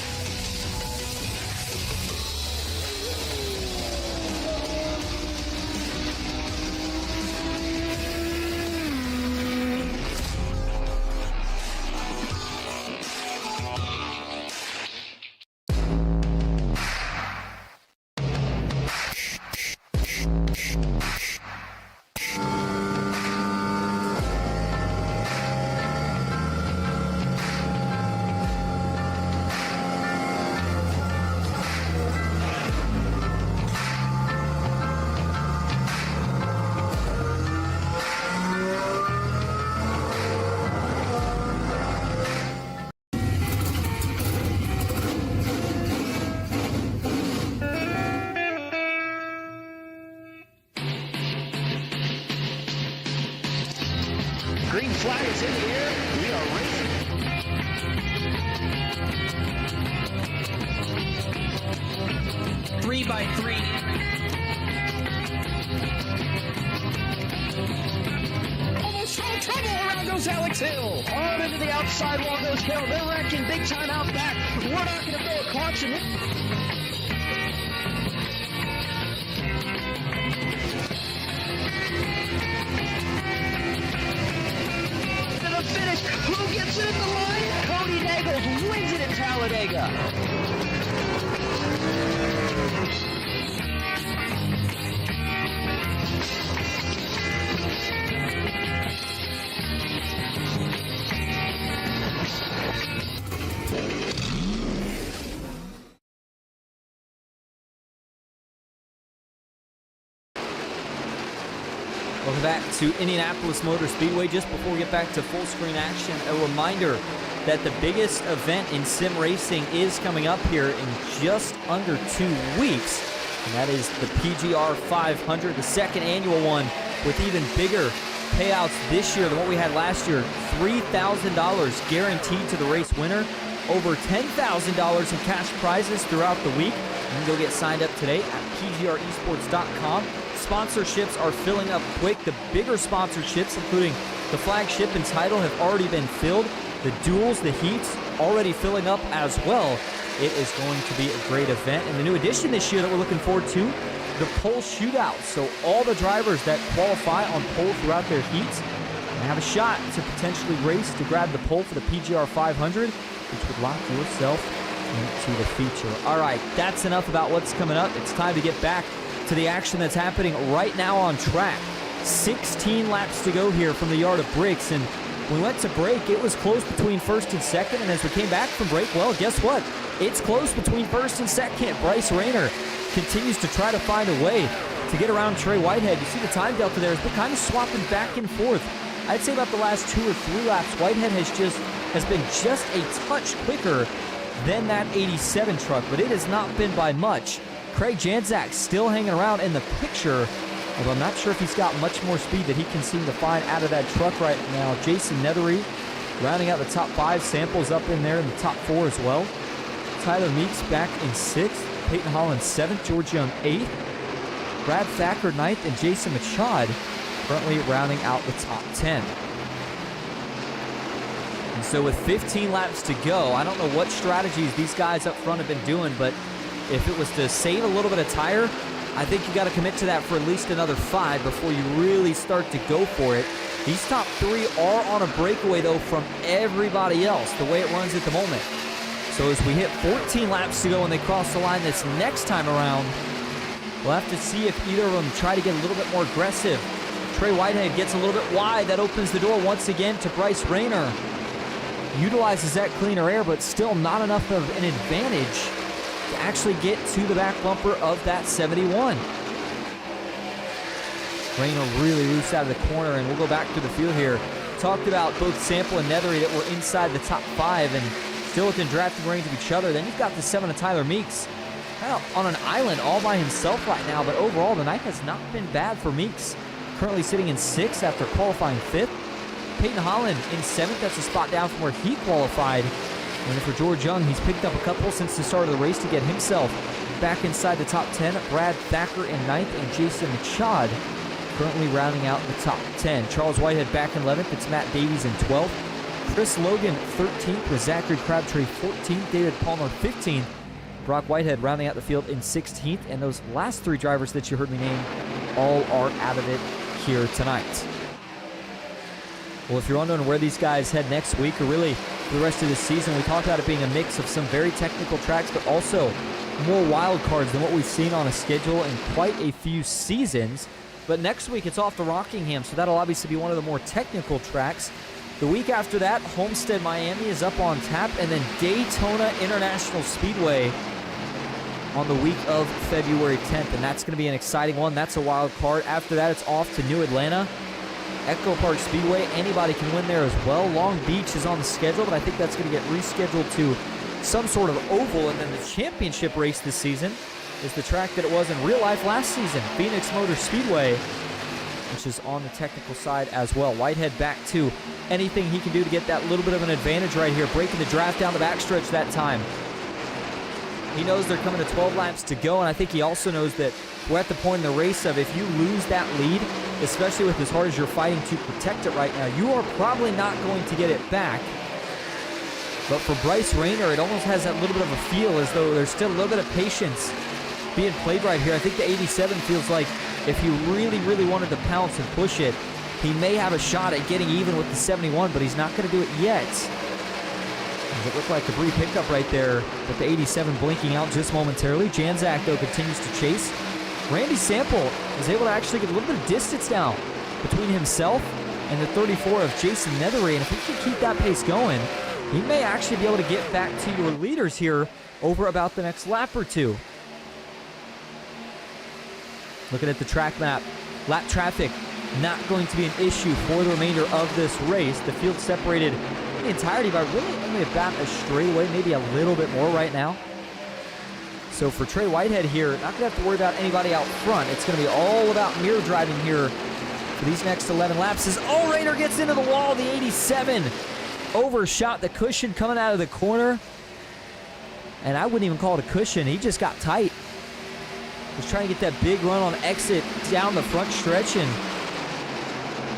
Green flag is in the air. We are racing. 3x3. Almost no trouble. Around goes Alex Hill. On into the outside wall goes Hill. They're wrecking big time out back. We're not going to throw a caution. Finish. Who gets it at the line? Cody Nagels wins it in Talladega. Welcome back to Indianapolis Motor Speedway. Just before we get back to full screen action, a reminder that the biggest event in sim racing is coming up here in just under 2 weeks, and that is the PGR 500, the second annual one, with even bigger payouts this year than what we had last year. $3,000 guaranteed to the race winner, over $10,000 in cash prizes throughout the week. You can go get signed up today at PGReSports.com. Sponsorships are filling up quick. The bigger sponsorships, including the flagship and title, have already been filled. The duels, the heats, already filling up as well. It is going to be a great event. And the new addition this year that we're looking forward to, the pole shootout. So all the drivers that qualify on pole throughout their heats have a shot to potentially race to grab the pole for the PGR 500, which would lock yourself into the feature. All right, that's enough about what's coming up. It's time to get back to the action that's happening right now on track. 16 laps to go here from the yard of Bricks, and when we went to break, it was close between first and second, and as we came back from break, well, guess what? It's close between first and second. Bryce Rayner continues to try to find a way to get around Trey Whitehead. You see the time delta there has been kind of swapping back and forth. I'd say about the last 2 or 3 laps, Whitehead has been just a touch quicker than that 87 truck, but it has not been by much. Craig Janczak still hanging around in the picture, although I'm not sure if he's got much more speed that he can seem to find out of that truck right now. Jason Nethery rounding out the top 5. Samples up in there in the top 4 as well. Tyler Meeks back in 6th. Peyton Holland 7th. George Young 8th. Brad Thacker 9th. And Jason Machad currently rounding out the top 10. And so with 15 laps to go, I don't know what strategies these guys up front have been doing, but if it was to save a little bit of tire, I think you got to commit to that for at least another 5 before you really start to go for it. These top 3 are on a breakaway, though, from everybody else, the way it runs at the moment. So as we hit 14 laps to go when they cross the line this next time around, we'll have to see if either of them try to get a little bit more aggressive. Trey Whitehead gets a little bit wide. That opens the door once again to Bryce Rayner. Utilizes that cleaner air, but still not enough of an advantage to actually get to the back bumper of that 71. Rayner really loose out of the corner, and we'll go back to the field here. Talked about both Sample and Nethery that were inside the top 5 and still within drafting range of each other. Then you've got the 7 of Tyler Meeks. Kind of on an island all by himself right now, but overall the night has not been bad for Meeks. Currently sitting in 6th after qualifying 5th. Peyton Holland in 7th. That's a spot down from where he qualified. And for George Young, he's picked up a couple since the start of the race to get himself back inside the top 10. Brad Thacker in 9th and Jason Machad currently rounding out the top 10. Charles Whitehead back in 11th. It's Matt Davies in 12th. Chris Logan 13th with Zachary Crabtree 14th. David Palmer 15th. Brock Whitehead rounding out the field in 16th. And those last 3 drivers that you heard me name all are out of it here tonight. Well, if you're wondering where these guys head next week or really for the rest of the season, we talked about it being a mix of some very technical tracks, but also more wild cards than what we've seen on a schedule in quite a few seasons. But next week, it's off to Rockingham, so that'll obviously be one of the more technical tracks. The week after that, Homestead, Miami is up on tap, and then Daytona International Speedway on the week of February 10th, and that's going to be an exciting one. That's a wild card. After that, it's off to New Atlanta. Echo Park Speedway, anybody can win there as well. Long Beach is on the schedule, but I think that's going to get rescheduled to some sort of oval, and then the championship race this season is the track that it was in real life last season, Phoenix Motor Speedway, which is on the technical side as well. Whitehead back to anything he can do to get that little bit of an advantage right here, breaking the draft down the backstretch that time. He knows they're coming to 12 laps to go, and I think he also knows that we're at the point in the race of if you lose that lead, especially with as hard as you're fighting to protect it right now, you are probably not going to get it back. But for Bryce Rayner, it almost has that little bit of a feel as though there's still a little bit of patience being played right here. I think the 87 feels like if he really, really wanted to pounce and push it, he may have a shot at getting even with the 71, but he's not going to do it yet. It looked like a brief hiccup right there with the 87 blinking out just momentarily. Janzak, though, continues to chase. Randy Sample is able to actually get a little bit of distance now between himself and the 34 of Jason Nethery, and if he can keep that pace going, he may actually be able to get back to your leaders here over about the next lap or two. Looking at the track map, lap traffic not going to be an issue for the remainder of this race. The field separated in the entirety by really only about a straightaway, maybe a little bit more right now. So for Trey Whitehead here, not going to have to worry about anybody out front. It's going to be all about mirror driving here for these next 11 laps. As Rayner gets into the wall, the 87 overshot the cushion coming out of the corner. And I wouldn't even call it a cushion. He just got tight. He's trying to get that big run on exit down the front stretch, and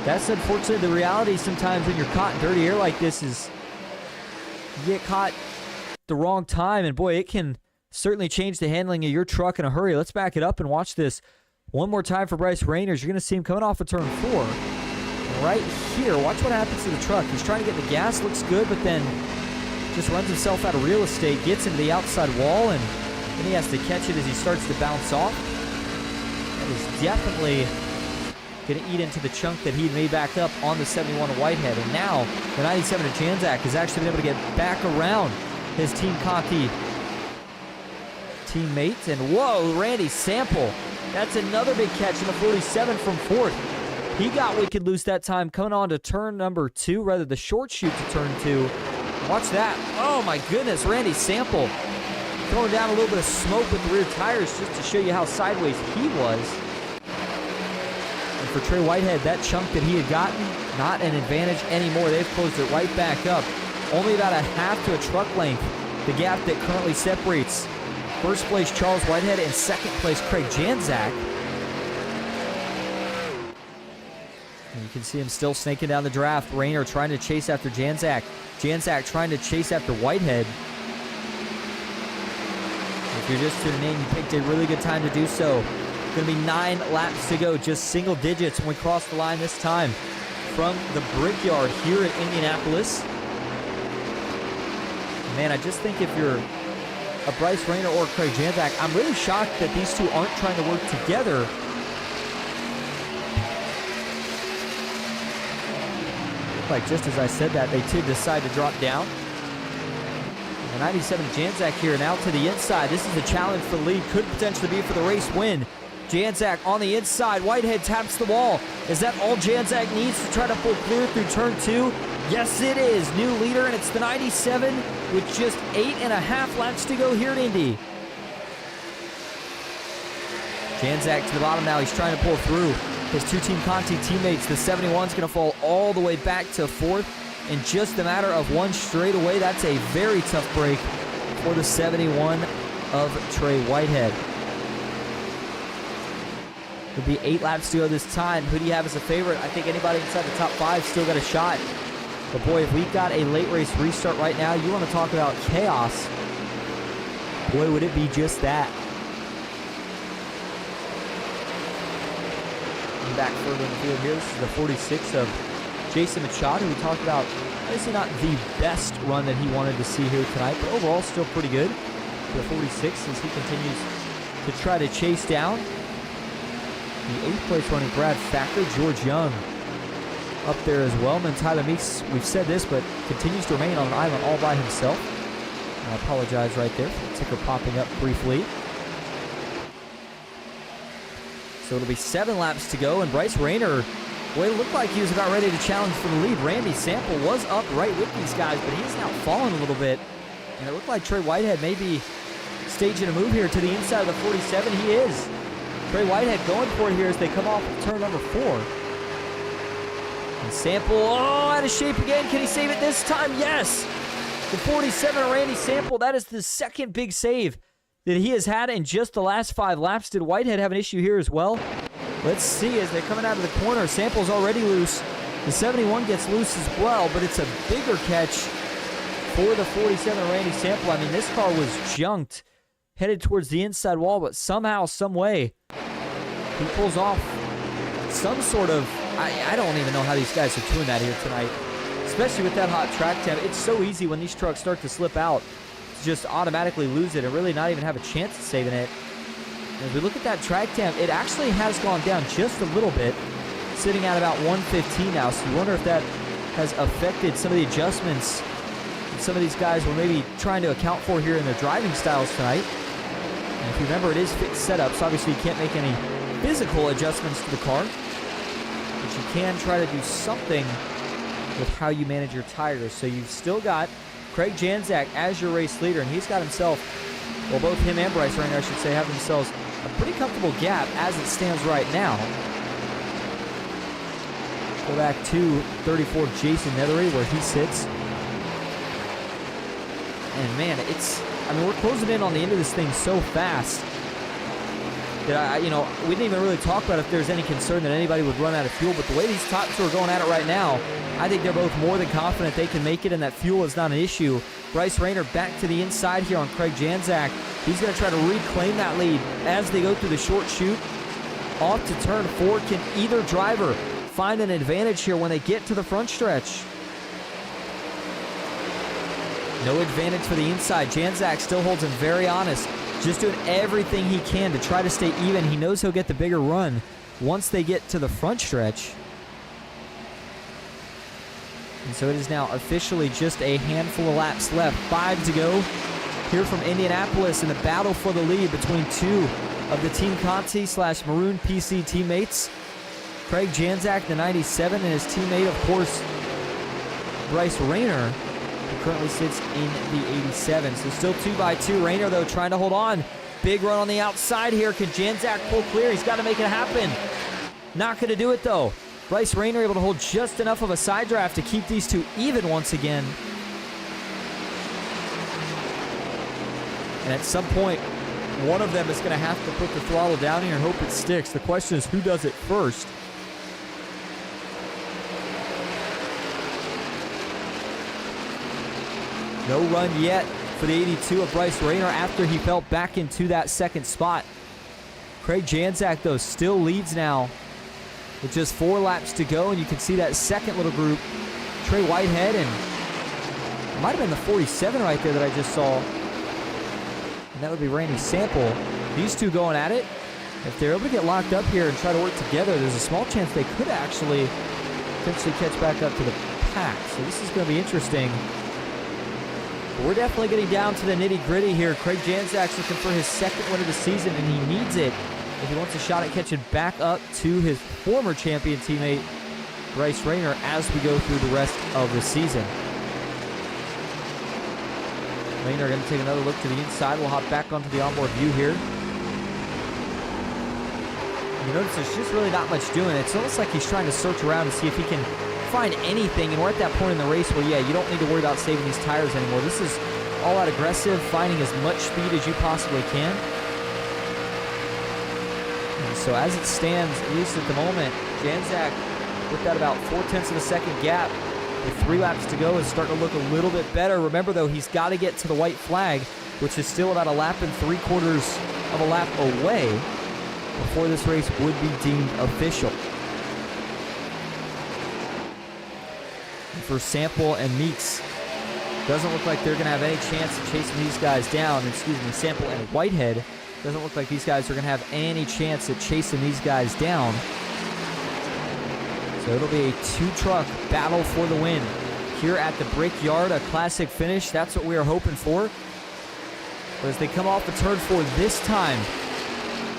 that's unfortunately the reality sometimes when you're caught in dirty air like this is you get caught the wrong time, and boy, it can certainly change the handling of your truck in a hurry. Let's back it up and watch this one more time for Bryce Rayner. You're going to see him coming off of turn 4. Right here, watch what happens to the truck. He's trying to get the gas, looks good, but then just runs himself out of real estate, gets into the outside wall, and then he has to catch it as he starts to bounce off. That is definitely going to eat into the chunk that he made back up on the 71 of Whitehead. And now the 97 of Janzak has actually been able to get back around his Team Cocky teammate. And whoa, Randy Sample. That's another big catch in the 47 from fourth. He got wicked loose that time coming on to turn number 2, rather the short shoot to turn 2. Watch that. Oh my goodness, Randy Sample throwing down a little bit of smoke with the rear tires just to show you how sideways he was. And for Trey Whitehead, that chunk that he had gotten, not an advantage anymore. They've closed it right back up. Only about a half to a truck length, the gap that currently separates first place Charles Whitehead and second place Craig Janzak. And you can see him still snaking down the draft. Rayner trying to chase after Janzak. Janzak trying to chase after Whitehead. If you're just tuning in, you picked a really good time to do so. Going to be 9 laps to go, just single digits when we cross the line this time from the Brickyard here at Indianapolis. Man, I just think if you're a Bryce Rayner or Craig Janzak, I'm really shocked that these two aren't trying to work together. Like just as I said that, they did decide to drop down. The 97 Janzak here now to the inside. This is a challenge for the lead. Could potentially be for the race win. Janzak on the inside. Whitehead taps the wall. Is that all Janzak needs to try to pull clear through turn 2? Yes, it is. New leader, and it's the 97 with just 8.5 laps to go here at Indy. Janzak to the bottom now. He's trying to pull through his two Team Conti teammates. The 71's going to fall all the way back to 4th in just a matter of one straightaway. That's a very tough break for the 71 of Trey Whitehead. It'll be 8 laps to go this time. Who do you have as a favorite? I think anybody inside the top 5 still got a shot. But boy, if we got a late race restart right now, you want to talk about chaos. Boy, would it be just that. And back further in the field here, this is the 46 of Jason Machado, who we talked about. Obviously not the best run that he wanted to see here tonight, but overall still pretty good for the 46 as he continues to try to chase down the 8th place running Brad Thacker. George Young up there as well. And then Tyler Meeks, we've said this, but continues to remain on an island all by himself. And I apologize right there for the ticker popping up briefly. So it'll be 7 laps to go, and Bryce Rayner, boy, it looked like he was about ready to challenge for the lead. Randy Sample was up right with these guys, but he's now fallen a little bit. And it looked like Trey Whitehead may be staging a move here to the inside of the 47. He is. Trey Whitehead going for it here as they come off of turn number 4. And Sample, out of shape again. Can he save it this time? Yes! The 47 of Randy Sample, that is the second big save that he has had in just the last 5 laps. Did Whitehead have an issue here as well? Let's see as they're coming out of the corner. Sample's already loose. The 71 gets loose as well, but it's a bigger catch for the 47 of Randy Sample. I mean, this car was junked, headed towards the inside wall, but somehow, some way, he pulls off some sort of, I don't even know how these guys are doing that here tonight, especially with that hot track temp. It's so easy when these trucks start to slip out to just automatically lose it and really not even have a chance at saving it. And as we look at that track temp, it actually has gone down just a little bit, sitting at about 115 now, so you wonder if that has affected some of the adjustments that some of these guys were maybe trying to account for here in their driving styles tonight. And if you remember, it is fixed setup, so obviously you can't make any physical adjustments to the car, but you can try to do something with how you manage your tires. So you've still got Craig Janzak as your race leader, and he's got himself, well, both him and Bryce Rayner, I should say, have themselves a pretty comfortable gap as it stands right now. Go back to 34 Jason Nethery, where he sits. And man, we're closing in on the end of this thing so fast that we didn't even really talk about if there's any concern that anybody would run out of fuel, but the way these top two are going at it right now, I think they're both more than confident they can make it, and that fuel is not an issue. Bryce Rayner back to the inside here on Craig Janzak. He's going to try to reclaim that lead as they go through the short chute. Off to turn 4. Can either driver find an advantage here when they get to the front stretch? No advantage for the inside. Janzak still holds him very honest, just doing everything he can to try to stay even. He knows he'll get the bigger run once they get to the front stretch. And so it is now officially just a handful of laps left. 5 to go here from Indianapolis in the battle for the lead between 2 of the Team Conti / Maroon PC teammates. Craig Janzak, the 97, and his teammate, of course, Bryce Rayner, who currently sits in the 87. So still 2 by 2. Rayner, though, trying to hold on. Big run on the outside here. Can Janzak pull clear? He's got to make it happen. Not going to do it, though. Bryce Rayner able to hold just enough of a side draft to keep these two even once again. And at some point, one of them is going to have to put the throttle down here and hope it sticks. The question is, who does it first? No run yet for the 82 of Bryce Rayner after he fell back into that second spot. Craig Janzak, though, still leads now with just 4 laps to go, and you can see that second little group, Trey Whitehead and might have been the 47 right there that I just saw. And that would be Randy Sample. These two going at it. If they're able to get locked up here and try to work together, there's a small chance they could actually potentially catch back up to the pack. So this is going to be interesting. But we're definitely getting down to the nitty-gritty here. Craig Janzak's looking for his second win of the season, and he needs it if he wants a shot at catching back up to his former champion teammate, Bryce Rayner, as we go through the rest of the season. Rayner going to take another look to the inside. We'll hop back onto the onboard view here. You notice there's just really not much doing. It's almost like he's trying to search around to see if he can find anything. And we're at that point in the race where, yeah, you don't need to worry about saving these tires anymore. This is all out aggressive, finding as much speed as you possibly can. And so as it stands, at least at the moment, Janzak with that about 0.4 of a second gap with 3 laps to go is starting to look a little bit better. Remember, though, he's got to get to the white flag, which is still about 1 3/4 of a lap away before this race would be deemed official. And for Sample and Meeks, doesn't look like they're going to have any chance of chasing these guys down. Excuse me, Sample and Whitehead. Doesn't look like these guys are going to have any chance at chasing these guys down. So it'll be a 2-truck battle for the win here at the Brickyard. A classic finish. That's what we are hoping for. But as they come off the turn 4 this time,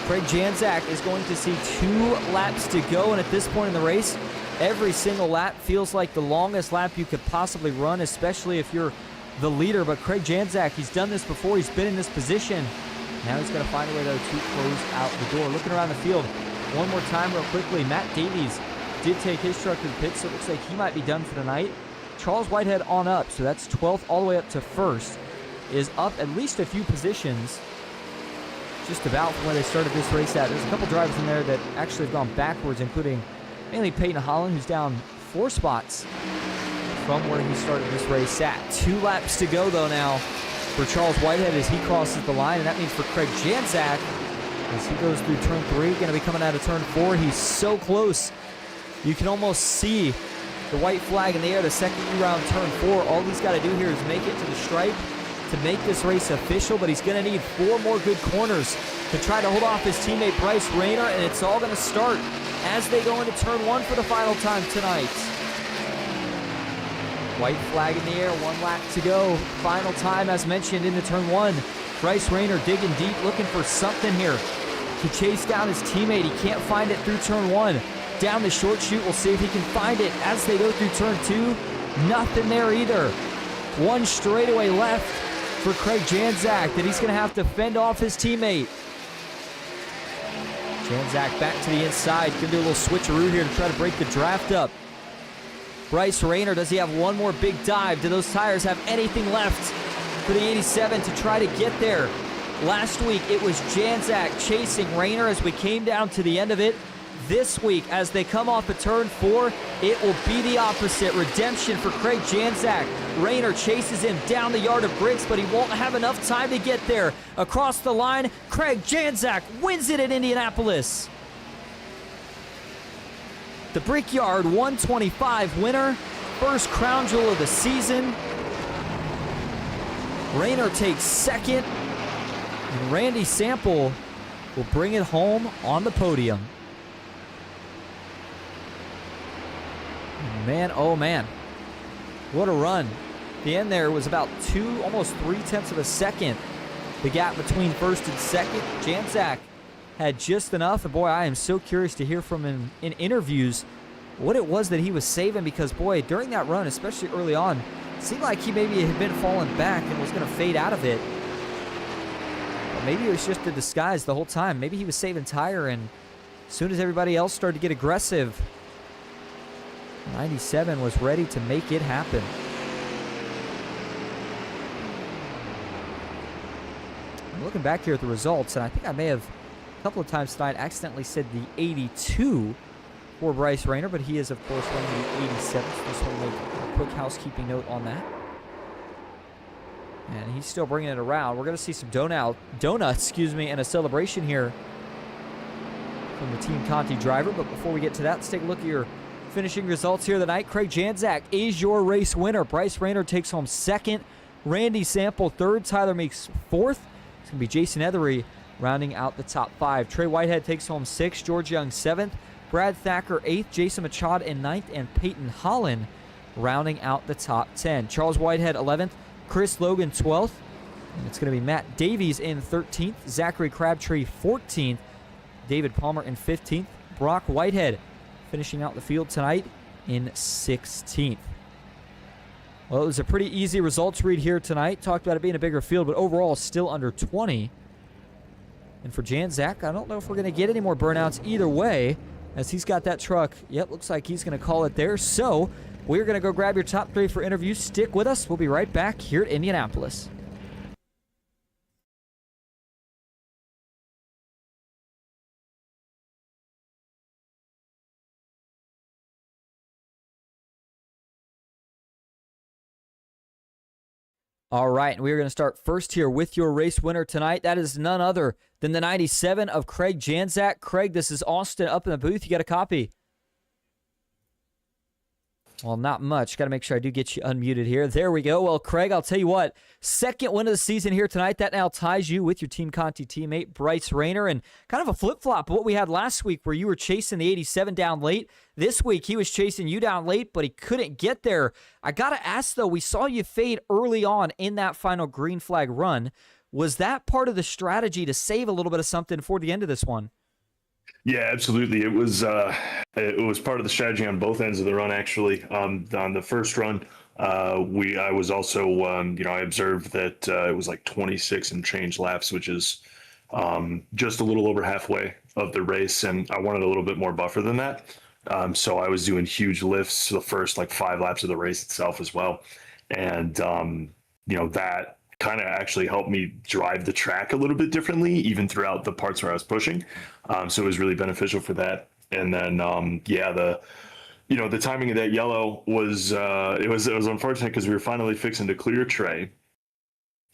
Craig Janzak is going to see 2 laps to go. And at this point in the race, every single lap feels like the longest lap you could possibly run, especially if you're the leader. But Craig Janzak, he's done this before. He's been in this position. Now he's going to find a way, though, to close out the door. Looking around the field one more time real quickly. Matt Davies did take his truck to the pit, so it looks like he might be done for the night. Charles Whitehead on up, so that's 12th all the way up to 1st. Is up at least a few positions just about from where they started this race at. There's a couple drivers in there that actually have gone backwards, including mainly Peyton Holland, who's down 4 spots from where he started this race at. 2 laps to go, though, now for Charles Whitehead as he crosses the line, and that means for Craig Janzak, as he goes through turn 3, going to be coming out of turn 4. He's so close. You can almost see the white flag in the air the second you round turn 4. All he's got to do here is make it to the stripe to make this race official, but he's going to need 4 more good corners to try to hold off his teammate Bryce Rayner, and it's all going to start as they go into turn 1 for the final time tonight. White flag in the air, 1 lap to go. Final time, as mentioned, into turn 1. Bryce Rayner digging deep, looking for something here to chase down his teammate. He can't find it through turn 1. Down the short chute, we'll see if he can find it as they go through turn 2. Nothing there either. 1 straightaway left for Craig Janzak that he's going to have to fend off his teammate. Janzak back to the inside. Going to do a little switcheroo here to try to break the draft up. Bryce Rayner, does he have one more big dive? Do those tires have anything left for the 87 to try to get there? Last week, it was Janzak chasing Rayner as we came down to the end of it. This week, as they come off of turn 4, it will be the opposite. Redemption for Craig Janzak. Rayner chases him down the yard of bricks, but he won't have enough time to get there. Across the line, Craig Janzak wins it at Indianapolis. The Brickyard 125 winner. First crown jewel of the season. Rayner takes second. And Randy Sample will bring it home on the podium. Man, oh man, what a run. The end there was about almost 0.3 of a second. The gap between first and second. Janzak had just enough, and boy, I am so curious to hear from him in interviews what it was that he was saving, because boy, during that run, especially early on, it seemed like he maybe had been falling back and was going to fade out of it. But maybe it was just a disguise the whole time. Maybe he was saving tire, and as soon as everybody else started to get aggressive, 97 was ready to make it happen. I'm looking back here at the results, and I think I may have a couple of times tonight accidentally said the 82 for Bryce Rayner, but he is, of course, running the 87. So just want to make a quick housekeeping note on that. And he's still bringing it around. We're going to see some donuts, and a celebration here from the Team Conti driver. But before we get to that, let's take a look at your finishing results here tonight. Craig Janczak is your race winner. Bryce Rayner takes home second. Randy Sample third. Tyler Meeks fourth. It's going to be Jason Ethery rounding out the top 5. Trey Whitehead takes home 6th. George Young 7th. Brad Thacker 8th. Jason Machad in 9th. And Peyton Holland rounding out the top 10. Charles Whitehead 11th. Chris Logan 12th. And it's going to be Matt Davies in 13th. Zachary Crabtree 14th. David Palmer in 15th. Brock Whitehead finishing out the field tonight in 16th. Well, it was a pretty easy results read here tonight. Talked about it being a bigger field, but overall still under 20. And for Janczak, I don't know if we're going to get any more burnouts either way, as he's got that truck. Yep, looks like he's going to call it there. So we're going to go grab your top 3 for interviews. Stick with us. We'll be right back here at Indianapolis. All right, we are going to start first here with your race winner tonight. That is none other than the 97 of Craig Janczak. Craig, this is Austin up in the booth. You got a copy? Well, not much. Got to make sure I do get you unmuted here. There we go. Well, Craig, I'll tell you what. Second win of the season here tonight. That now ties you with your Team Conti teammate, Bryce Rayner. And kind of a flip-flop of what we had last week where you were chasing the 87 down late. This week, he was chasing you down late, but he couldn't get there. I got to ask, though, we saw you fade early on in that final green flag run. Was that part of the strategy to save a little bit of something for the end of this one? Yeah, absolutely. It was part of the strategy on both ends of the run, actually. On the first run, I was also, I observed that it was like 26 and change laps, which is just a little over halfway of the race, and I wanted a little bit more buffer than that. So I was doing huge lifts the first like 5 laps of the race itself as well, and that kind of actually helped me drive the track a little bit differently, even throughout the parts where I was pushing. So it was really beneficial for that. And then, the timing of that yellow was, it was unfortunate because we were finally fixing to clear Trey,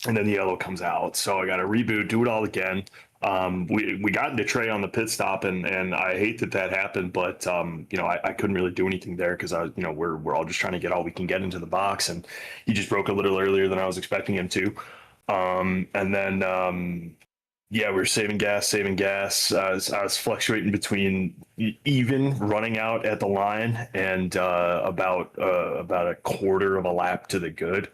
and then the yellow comes out. So I got to reboot, do it all again. We got into Trey on the pit stop, and I hate that happened, but I couldn't really do anything there because we're all just trying to get all we can get into the box, and he just broke a little earlier than I was expecting him to. We were saving gas. I was fluctuating between even running out at the line and about a quarter of a lap to the good.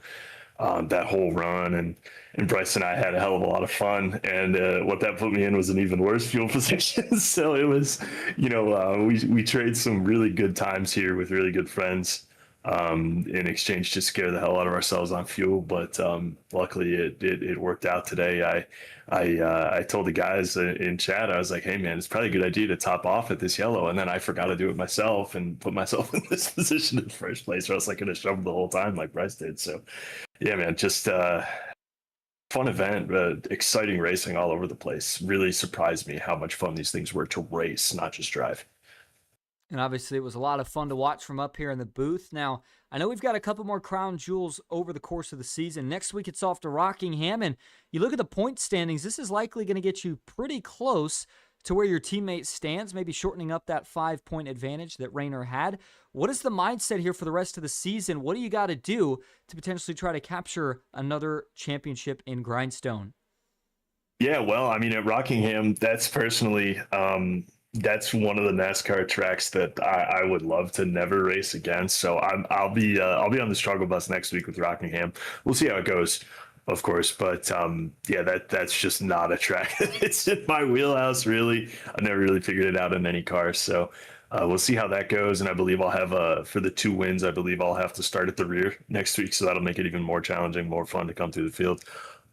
That whole run, and Bryce and I had a hell of a lot of fun, and what that put me in was an even worse fuel position. So it was, we trade some really good times here with really good friends in exchange to scare the hell out of ourselves on fuel. But luckily it worked out today. I told the guys in chat, I was like, hey man, it's probably a good idea to top off at this yellow, and then I forgot to do it myself and put myself in this position in the first place, or else I could have shoved the whole time like Bryce did. So yeah, man, just fun event, exciting racing all over the place. Really surprised me how much fun these things were to race, not just drive. And obviously it was a lot of fun to watch from up here in the booth. Now, I know we've got a couple more crown jewels over the course of the season. Next week it's off to Rockingham, and you look at the point standings, this is likely going to get you pretty close to where your teammate stands, maybe shortening up that 5-point advantage that Rayner had. What is the mindset here for the rest of the season? What do you got to do to potentially try to capture another championship in Grindstone? Yeah, well, I mean, at Rockingham, that's personally, that's one of the NASCAR tracks that I would love to never race again. So I'll be on the struggle bus next week with Rockingham. We'll see how it goes, of course. But that's just not a track. It's in my wheelhouse, really. I never really figured it out in any car. So we'll see how that goes. And I believe I'll have for the 2 wins, I believe I'll have to start at the rear next week. So that'll make it even more challenging, more fun to come through the field.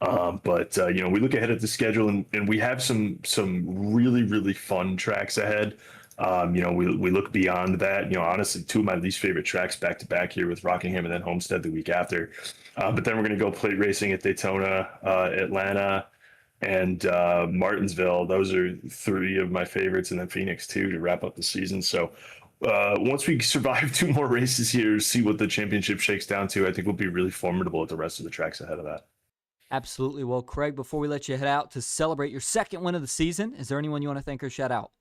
We look ahead at the schedule, and we have some really, really fun tracks ahead. We look beyond that. Honestly, 2 of my least favorite tracks back to back here with Rockingham and then Homestead the week after. But then we're going to go plate racing at Daytona, Atlanta, and Martinsville. Those are 3 of my favorites, and then Phoenix too to wrap up the season. So once we survive 2 more races here, see what the championship shakes down to, I think we'll be really formidable at the rest of the tracks ahead of that. Absolutely. Well, Craig, before we let you head out to celebrate your 2nd win of the season, is there anyone you want to thank or shout out?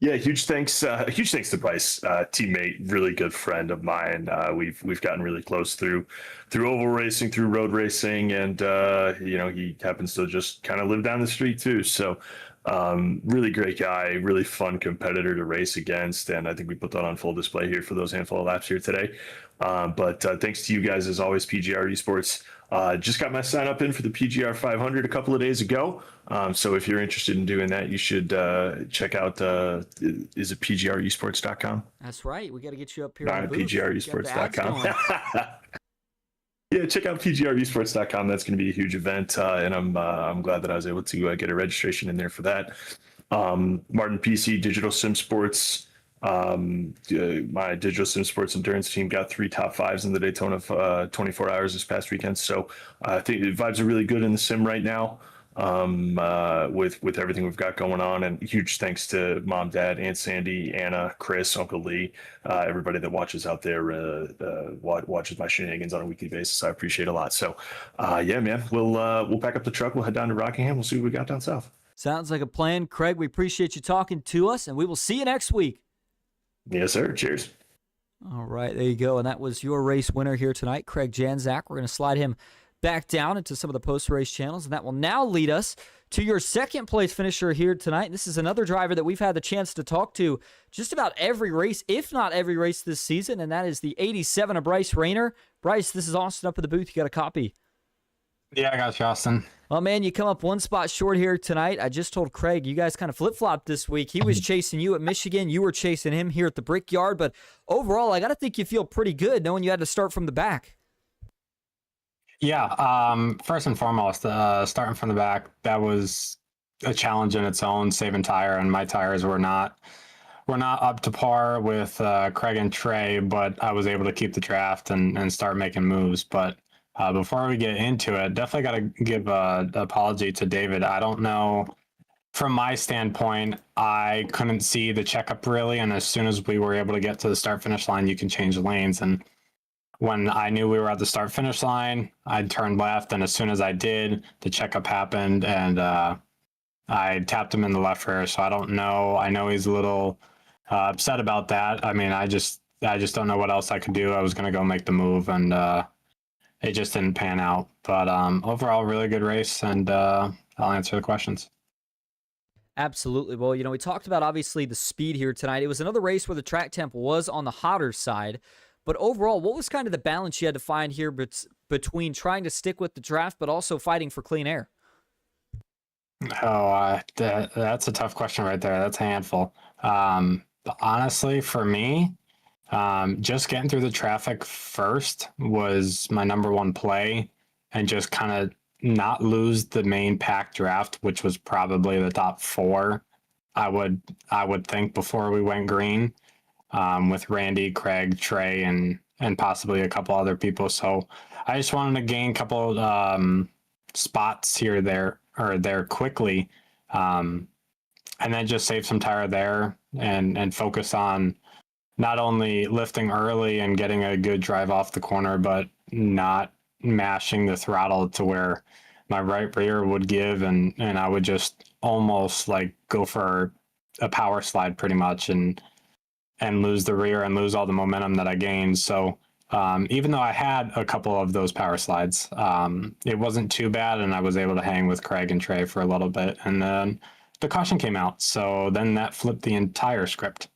Yeah, huge thanks to Bryce, teammate, really good friend of mine. We've gotten really close through oval racing, through road racing, and he happens to just kind of live down the street too. So really great guy, really fun competitor to race against, and I think we put that on full display here for those handful of laps here today. But thanks to you guys as always, PGR eSports. Just got my sign up in for the PGR 500 a couple of days ago. So if you're interested in doing that, you should check out, is it PGResports.com? That's right. We got to get you up here. Not PGResports.com. Yeah, check out PGResports.com. That's going to be a huge event, and I'm glad that I was able to get a registration in there for that. Martin PC Digital Sim Sports. My Digital Sim Sports endurance team got 3 top 5s in the Daytona 24 hours this past weekend. So I think the vibes are really good in the sim right now, with everything we've got going on. And huge thanks to Mom, Dad, Aunt Sandy, Anna, Chris, Uncle Lee, everybody that watches out there, watches my shenanigans on a weekly basis. I appreciate a lot. So yeah, man, we'll pack up the truck. We'll head down to Rockingham. We'll see what we got down south. Sounds like a plan. Craig, we appreciate you talking to us, and we will see you next week. Yes, sir. Cheers. All right, there you go. And that was your race winner here tonight, Craig Janzak. We're going to slide him back down into some of the post-race channels, and that will now lead us to your second place finisher here tonight. This is another driver that we've had the chance to talk to just about every race, if not every race this season, and that is the 87 of Bryce Rayner. Bryce, this is Austin up at the booth. You got a copy? Yeah, I got you, Austin. Well, man, you come up one spot short here tonight. I just told Craig you guys kind of flip-flopped this week. He was chasing you at Michigan. You were chasing him here at the Brickyard. But overall, I got to think you feel pretty good knowing you had to start from the back. Yeah, first and foremost, starting from the back, that was a challenge in its own, saving tire, and my tires were not up to par with Craig and Trey, but I was able to keep the draft and start making moves. But before we get into it, definitely got to give an apology to David. I don't know, from my standpoint, I couldn't see the checkup really, and as soon as we were able to get to the start-finish line, you can change lanes. And when I knew we were at the start-finish line, I turned left, and as soon as I did, the checkup happened, and I tapped him in the left rear. So I don't know. I know he's a little upset about that. I mean, I just don't know what else I could do. I was going to go make the move, and it just didn't pan out. But overall, really good race, and I'll answer the questions. Absolutely. Well, we talked about, obviously, the speed here tonight. It was another race where the track temp was on the hotter side. But overall, what was kind of the balance you had to find here between trying to stick with the draft but also fighting for clean air? That's a tough question right there. That's a handful. Honestly, for me, just getting through the traffic first was my number one play, and just kind of not lose the main pack draft, which was probably the top 4, I would think, before we went green, with Randy, Craig, Trey, and possibly a couple other people. So I just wanted to gain a couple spots here, there quickly, and then just save some tire there and focus on not only lifting early and getting a good drive off the corner, but not mashing the throttle to where my right rear would give, and I would just almost like go for a power slide pretty much, and lose the rear and lose all the momentum that I gained. So even though I had a couple of those power slides, it wasn't too bad, and I was able to hang with Craig and Trey for a little bit, and then the caution came out. So then that flipped the entire script.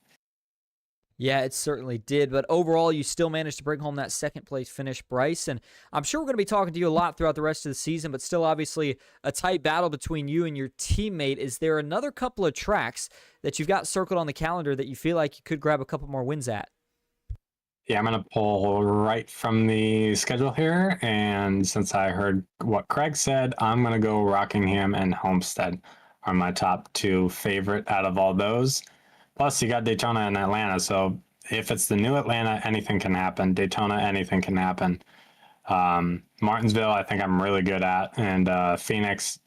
Yeah, it certainly did. But overall, you still managed to bring home that second place finish, Bryce. And I'm sure we're going to be talking to you a lot throughout the rest of the season, but still obviously a tight battle between you and your teammate. Is there another couple of tracks that you've got circled on the calendar that you feel like you could grab a couple more wins at? Yeah, I'm going to pull right from the schedule here. And since I heard what Craig said, I'm going to go Rockingham and Homestead are my top 2 favorite out of all those. Plus, you got Daytona and Atlanta, so if it's the new Atlanta, anything can happen. Daytona, anything can happen. Martinsville, I think I'm really good at, and Phoenix,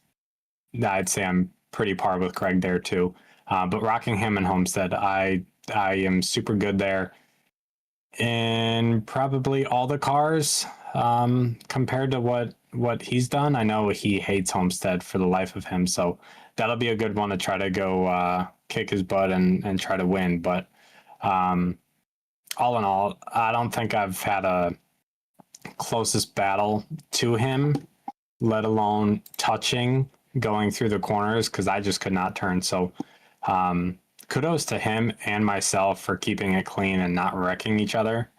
I'd say I'm pretty par with Craig there too. But Rockingham and Homestead, I am super good there. In probably all the cars, compared to what he's done. I know he hates Homestead for the life of him, so that'll be a good one to try to go kick his butt and try to win. But all in all, I don't think I've had a closest battle to him, let alone touching going through the corners, because I just could not turn. So kudos to him and myself for keeping it clean and not wrecking each other.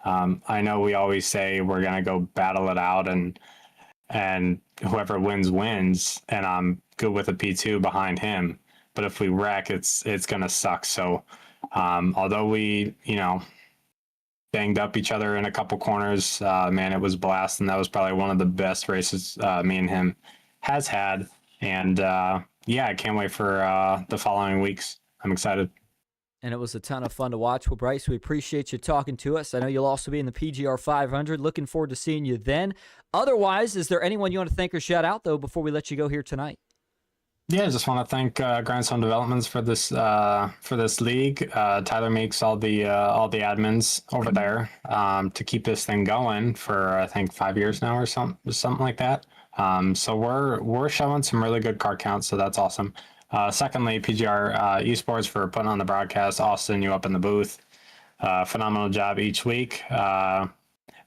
I know we always say we're going to go battle it out and whoever wins, and I'm good with a P2 behind him. But if we wreck, it's going to suck. So although we, banged up each other in a couple corners, man, it was a blast. And that was probably one of the best races me and him has had. And I can't wait for the following weeks. I'm excited. And it was a ton of fun to watch. Well, Bryce, we appreciate you talking to us. I know you'll also be in the PGR 500. Looking forward to seeing you then. Otherwise, is there anyone you want to thank or shout out, though, before we let you go here tonight? Yeah, I just want to thank Grindstone Developments for this league. Tyler makes all the admins over there to keep this thing going for I think 5 years now or something like that. So we're showing some really good car counts, so that's awesome. Secondly, PGR eSports for putting on the broadcast. Austin, you up in the booth. Phenomenal job each week.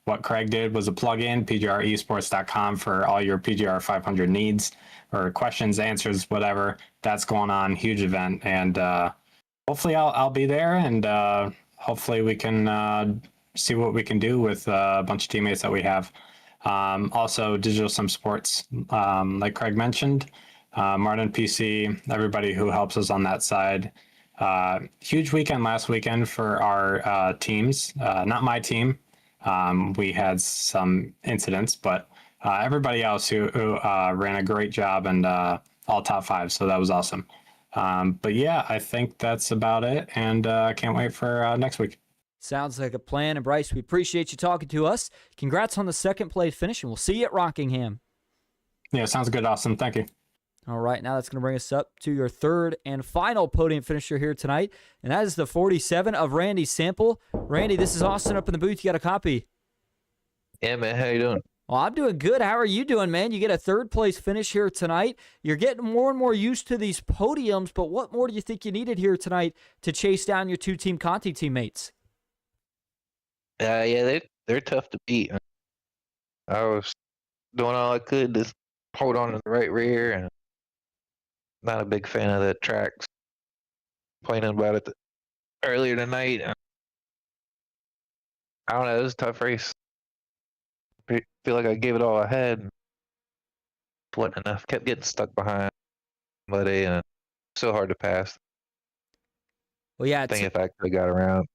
What Craig did was a plug-in, PGResports.com, for all your PGR 500 needs or questions, answers, whatever. That's going on. Huge event. And hopefully I'll be there, and hopefully we can see what we can do with a bunch of teammates that we have. Also, Digital Sim Sports, like Craig mentioned. Martin PC, everybody who helps us on that side. Huge weekend last weekend for our teams. Not my team. We had some incidents, but everybody else who ran a great job and all top 5. So that was awesome. But yeah, I think that's about it. And can't wait for next week. Sounds like a plan. And Bryce, we appreciate you talking to us. Congrats on the second place finish, and we'll see you at Rockingham. Yeah, sounds good, Austin. Thank you. All right, now that's going to bring us up to your third and final podium finisher here tonight, and that is the 47 of Randy Sample. Randy, this is Austin up in the booth. You got a copy? Yeah, man. How you doing? Well, I'm doing good. How are you doing, man? You get a third-place finish here tonight. You're getting more and more used to these podiums, but what more do you think you needed here tonight to chase down your two-team Conti teammates? Yeah, they're tough to beat. I was doing all I could to hold on to the right rear, and not a big fan of the tracks. Complaining about it earlier tonight. I don't know. It was a tough race. I feel like I gave it all I had. Wasn't enough. Kept getting stuck behind somebody, and so hard to pass. Well, yeah. I think if I could have got around,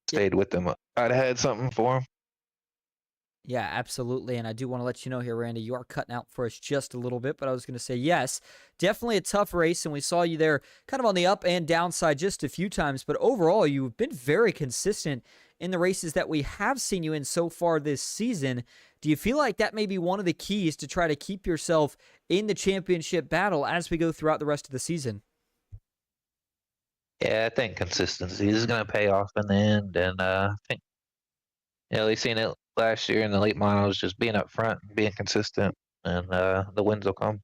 stayed with them, I'd have had something for them. Yeah, absolutely. And I do want to let you know here, Randy, you are cutting out for us just a little bit, but I was going to say, yes, definitely a tough race, and we saw you there kind of on the up and downside just a few times, but overall, you've been very consistent in the races that we have seen you in so far this season. Do you feel like that may be one of the keys to try to keep yourself in the championship battle as we go throughout the rest of the season? Yeah, I think consistency is going to pay off in the end, and I think, we've seen it last year in the late models, just being up front, being consistent, and the wins will come.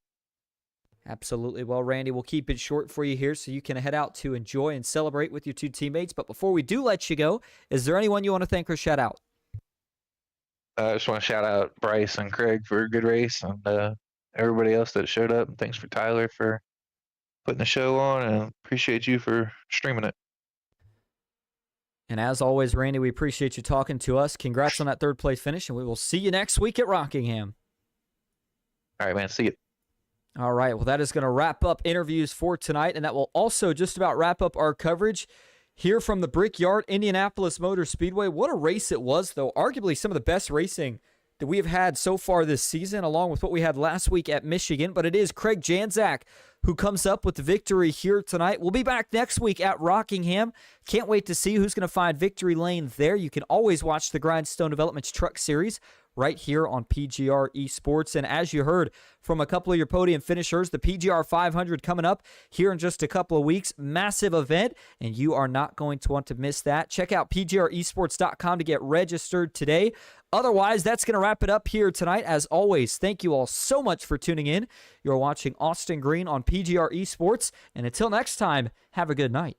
Absolutely. Well, Randy, we'll keep it short for you here so you can head out to enjoy and celebrate with your two teammates. But before we do let you go, is there anyone you want to thank or shout out? I just want to shout out Bryce and Craig for a good race, and everybody else that showed up. And thanks for Tyler for putting the show on, and appreciate you for streaming it. And as always, Randy, we appreciate you talking to us. Congrats on that third place finish, and we will see you next week at Rockingham. All right, man. See you. All right, well, that is going to wrap up interviews for tonight, and that will also just about wrap up our coverage here from the Brickyard, Indianapolis Motor Speedway. What a race it was, though. Arguably some of the best racing that we have had so far this season, along with what we had last week at Michigan. But it is Craig Janzak who comes up with the victory here tonight. We'll be back next week at Rockingham. Can't wait to see who's going to find victory lane there. You can always watch the Grindstone Developments Truck Series right here on PGR eSports. And as you heard from a couple of your podium finishers, the PGR 500 coming up here in just a couple of weeks. Massive event, and you are not going to want to miss that. Check out PGResports.com to get registered today. Otherwise, that's going to wrap it up here tonight. As always, thank you all so much for tuning in. You're watching Austin Green on PGR eSports. And until next time, have a good night.